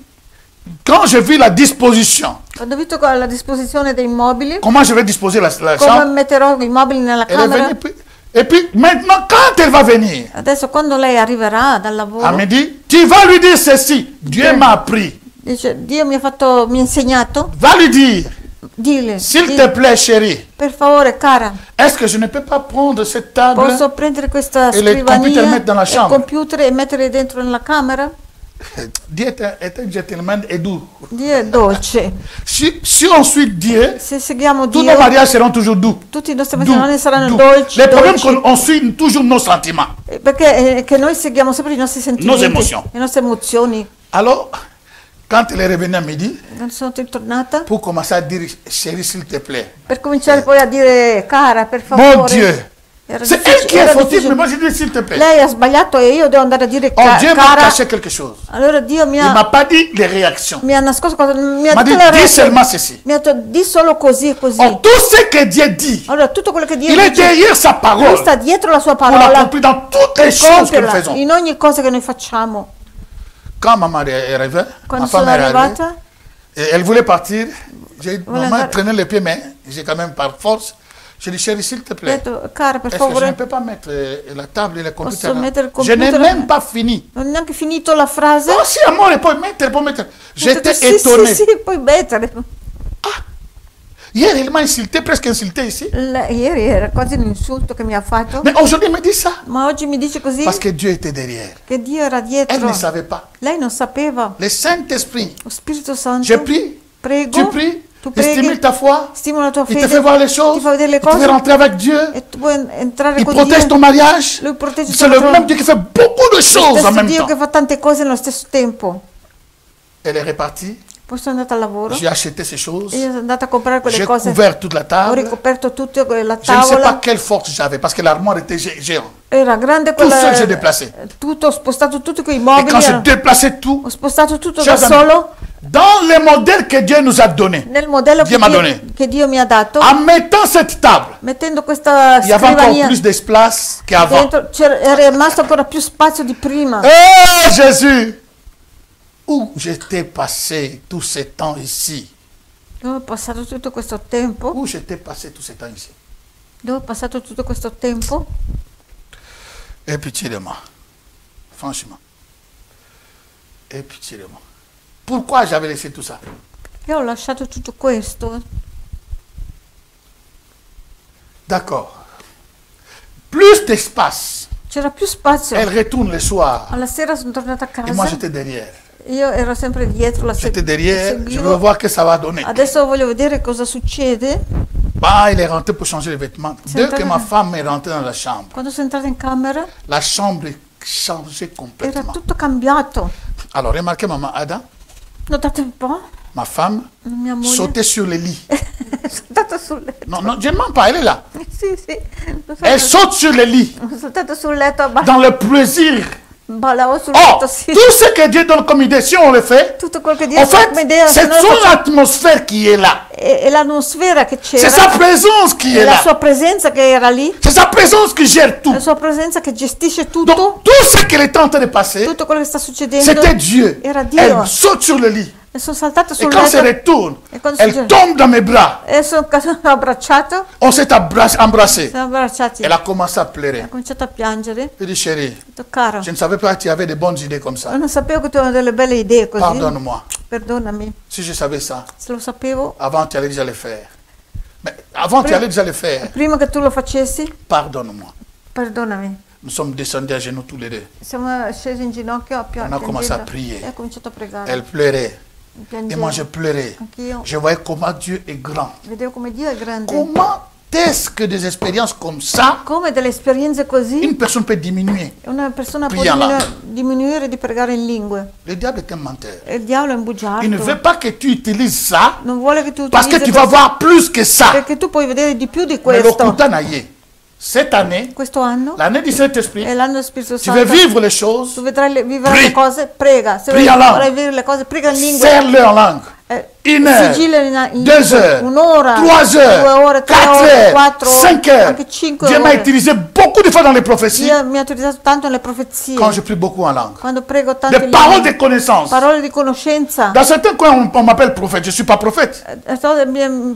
quand je vis la disposition, Quando ho visto la disposizione dei mobili, comment je vais disposer la come chambre, metterò i mobili nella elle est camera. venue. Et puis maintenant, quand elle va venir, Adesso quando lei arriverà dal lavoro, elle me dit, tu vas lui dire ceci, Dieu m'a appris. dice, Dio mi ha insegnato, Va lui dire, dille, s'il dille, te plaît chérie, per favore cara, est-ce que je ne peux pas prendre cette table posso prendere questa e le computer scrivania mettere nella e il chambre? computer e mettere dentro nella camera? Dieu est un gentleman et doux. Dio è dolce. Si on suit Dieu, Se seguiamo tous Dio, nos mariages seront toujours doux. tutti i nostri Doux, matrimoni saranno doux. dolci, Le problème dolci. qu'on suit toujours nos sentiments. Perché che noi seguiamo sempre i nostri sentimenti, emotions. le nostre emozioni. Alors, quand elle est revenue à midi, Quando sono tornata, pour commencer à dire, chérie, s'il te plaît. per cominciare poi a dire cara, per Mon favore. Dieu, Era c'est difficile, elle qui est era fautive, difficile. mais moi je dis, s'il te plaît. Lei ha sbagliato e io devo andare a dire Oh, Dieu m'a cara. caché quelque chose. Allora Dio Il ne m'a pas dit les réactions. mi ha nascosto cosa, mi Il ha m'a dit, detto la dis reazione. seulement ceci. Mi ha detto di solo così e così. Oh, tout ce que Dieu dit, Allora tutto quello che Dio il est dice, derrière sa lui parole sta dietro la sua pour parola l'accomplir dans toutes les per choses que nous compierla faisons. in ogni cosa che noi facciamo. Quand ma mère est arrivée, Quando ma femme sono est arrivée, arrivata, et elle voulait partir. J'ai dit, Voilà, maman, voilà. prenez les pieds, mais j'ai quand même par force. J'ai dit, chérie, s'il te ho plaît, detto cara per est-ce que je ne favore, peux pas mettre la table et le computer posso là? mettere il Je n'ai computer? même pas fini. non ho neanche finito la frase. Oh, si, amore, puoi mettere, puoi mettere. Ho J'étais detto, sì, étonné. sì, sì, puoi mettere. Hier, il m'a insulté, presque insulté ici. Ieri era quasi un insulto che mi ha fatto, Mais aujourd'hui, il me dit ça. ma oggi mi dice così Parce que Dieu était derrière. che Dio era Elle dietro. ne savait pas. Lei non sapeva. Le Saint-Esprit, Lo Spirito Santo, je prie, prego, tu pries, tu il stimule preghi, ta foi, stimola la tua il te fede, fait voir les ti choses, fa vedere le il te fait cose rentrer avec Dieu, e tu puoi entrare il con protège Dio. ton mariage. Lui protegge C'est le tuo même Dieu qui fait beaucoup de Lo choses en stesso même Dio temps. che fa tante cose nello stesso tempo. Elle est repartie, Poi sono andata al lavoro j'ai acheté ces choses, e io sono andata a comprare quelle j'ai cose. couvert toute la Ho table. ricoperto tutto la Je ne sais tavola. pas quelle force j'avais parce que l'armoire était géante. Era grande Tout quella. seul j'ai déplacé. Tutto, ho spostato tutti quei Et mobili. quand j'ai déplacé tout, Ho spostato tutto da chers amis, solo dans les modèles que Dieu nous a donnés, nel modello Dio m'ha donné. che Dio mi ha dato, en mettant cette table, mettendo questa il y avait encore scrivania plus d'espace qu'avant. dentro, era rimasto ancora più spazio di prima. Oh Jésus, où j'étais passé tout ce temps ici? Dove ho passato tutto questo tempo? Où j'étais passé tout ce temps ici? Dove ho passato tutto questo tempo? Aie pitié de moi, franchement. Aie pitié de moi. Pourquoi j'avais laissé tout ça? Io ho lasciato tutto questo. D'accord. Plus d'espace. c'era più spazio. Elle retourne le soir. Alla sera sono tornata a Et moi, casa, j'étais derrière. io ero sempre dietro, la J'étais derrière, je seguivo. veux voir que ça va donner. Adesso voglio vedere cosa succede. Bah, il est rentré pour changer les vêtements. C'est Dès que intéressant. ma femme est rentrée dans la chambre, Quando sono entrata in camera la chambre est changée era complètement. tutto cambiato. Alors, remarquez, maman Ada, Notate un po'? ma femme Mia moglie sautait sur le lit. è saltata sul letto. Non, non, je ne mens pas, elle est là. Sì, sì. Elle saute sur le lit, Sono saltata sul letto, dans le plaisir. ballavo sul Oh, letto, sì. tout ce que Dieu donne comme idée, si on le fait, Tutto quello che Dio en fa come fait, idea, se c'est noi lo son facciamo. atmosphère qui est là. È l'atmosfera che C'est c'era, sa présence qui è est la là. sua presenza che era lì, C'est sa présence qui gère tout. la sua presenza che gestisce Donc, tutto, tout ce qui est en train de passer, tutto quello che sta succedendo. c'était Dieu. Era Dio. Elle saute sur le lit. E sono saltata Et sul quand se letto retourne, e quando si elle gira- tombe dans mes bras. e sono abbracciato, On s'est embrassé. siamo abbracciati. Elle a commencé à Ha pleurer. cominciato a piangere. Je dis, chérie, Ho detto, caro, je ne savais pas que tu avais de bonnes idées comme ça. non sapevo che tu avevi delle belle idee così. Pardonne-moi. Perdonami, Si je savais ça, se lo sapevo, avant tu allais déjà le faire. Mais avant tu allais déjà le faire, prima che tu lo facessi, pardonne-moi. perdonami. Nous sommes descendus à genoux tous les deux. Siamo scesi in ginocchio a On a commencé à piangere prier. e ho cominciato a pregare. Elle pleurait. Et moi je Piangevo. pleurais. Anch'io Je voyais comment Dieu est grand. vedevo come Dio è grande. Comment est-ce que des expériences comme ça, Come delle esperienze così une personne peut diminuer? una persona può Priala. diminuire di pregare in lingue. Le diable est un menteur. E il diavolo è un bugiardo. Il ne veut pas que tu utilises ça Non vuole che tu parce que utilizzi tu vas questo, voir plus que ça. perché tu puoi vedere di più di Mais le questo. Koutanaye, cette année, Questo anno l'année du Saint-Esprit, è l'anno del Spirito tu veux Santo. vivre les choses, Tu vedrai vivere Prie. le cose, prega. Se Prie en langue. vorrai vivere le cose, prega in lingue. serre-le en langue. Une heure, Sigilla in 2 lingue, heures, un'ora, 3 heures, 2 ore, 3 4 ore, heures, 4 ore, 5 heures. anche 5 Dieu m'a ore. utilisé beaucoup de fois dans les prophéties Dio mi ha utilizzato tanto nelle profezie. quand je prie beaucoup en langue. Quando prego tanto Des in paroles lingue, de connaissance. parole di conoscenza. Dans certains coins, on m'appelle prophète. Je ne suis pas prophète.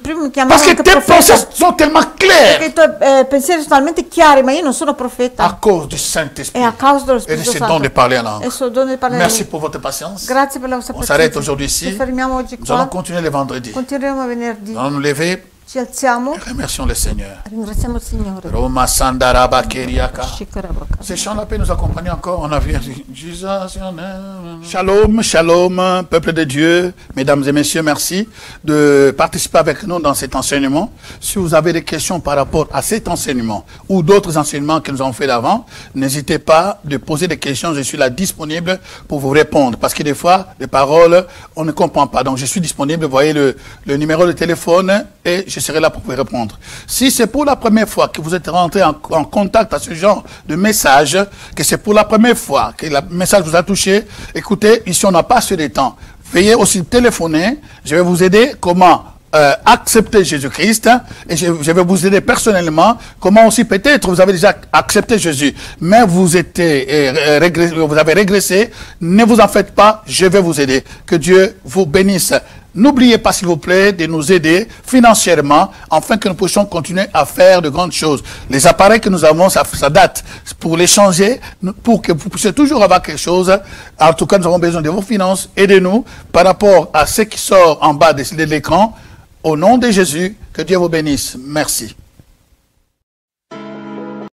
Prima mi chiamavano Parce que anche tes profeta, pensées sont tellement claires perché i tuoi pensieri sono talmente chiari, ma io non sono à profeta. cause du È Saint-Esprit a causa dello et de Spirito ce don Santo. de parler en langue. E suo dono di parlare in Merci lingue. pour votre patience. Grazie per la vostra On s'arrête pazienza. aujourd'hui Ci ici. fermiamo oggi Nous allons qua. continuer le vendredi. Continueremo venerdì. Nous allons nous lever Ci alziamo. et remercions le Seigneur. Ringraziamo il Signore. Roma Sandaraba Keriaka. Shikarabaka. Ces chants-là peuvent nous accompagner encore. On a vu Jesus, your name. Shalom, shalom, peuple de Dieu. Mesdames et messieurs, merci de participer avec nous dans cet enseignement. Si vous avez des questions par rapport à cet enseignement ou d'autres enseignements que nous avons fait d'avant, n'hésitez pas de poser des questions. Je suis là disponible pour vous répondre. Parce que des fois, les paroles, on ne comprend pas. Donc, je suis disponible. Vous voyez le numéro de téléphone et je serai là pour vous répondre. Si c'est pour la première fois que vous êtes rentré en contact à ce genre de message, que c'est pour la première fois que le message vous a touché, écoutez, ici on n'a pas assez de temps. Veuillez aussi téléphoner, je vais vous aider comment accepter Jésus-Christ et je vais vous aider personnellement comment aussi peut-être vous avez déjà accepté Jésus mais vous avez régressé, ne vous en faites pas, je vais vous aider. Que Dieu vous bénisse. N'oubliez pas s'il vous plaît de nous aider financièrement afin que nous puissions continuer à faire de grandes choses. Les appareils que nous avons, ça date. Pour les changer, pour que vous puissiez toujours avoir quelque chose, en tout cas nous avons besoin de vos finances. Aidez-nous par rapport à ce qui sort en bas de l'écran. Au nom de Jésus, que Dieu vous bénisse. Merci.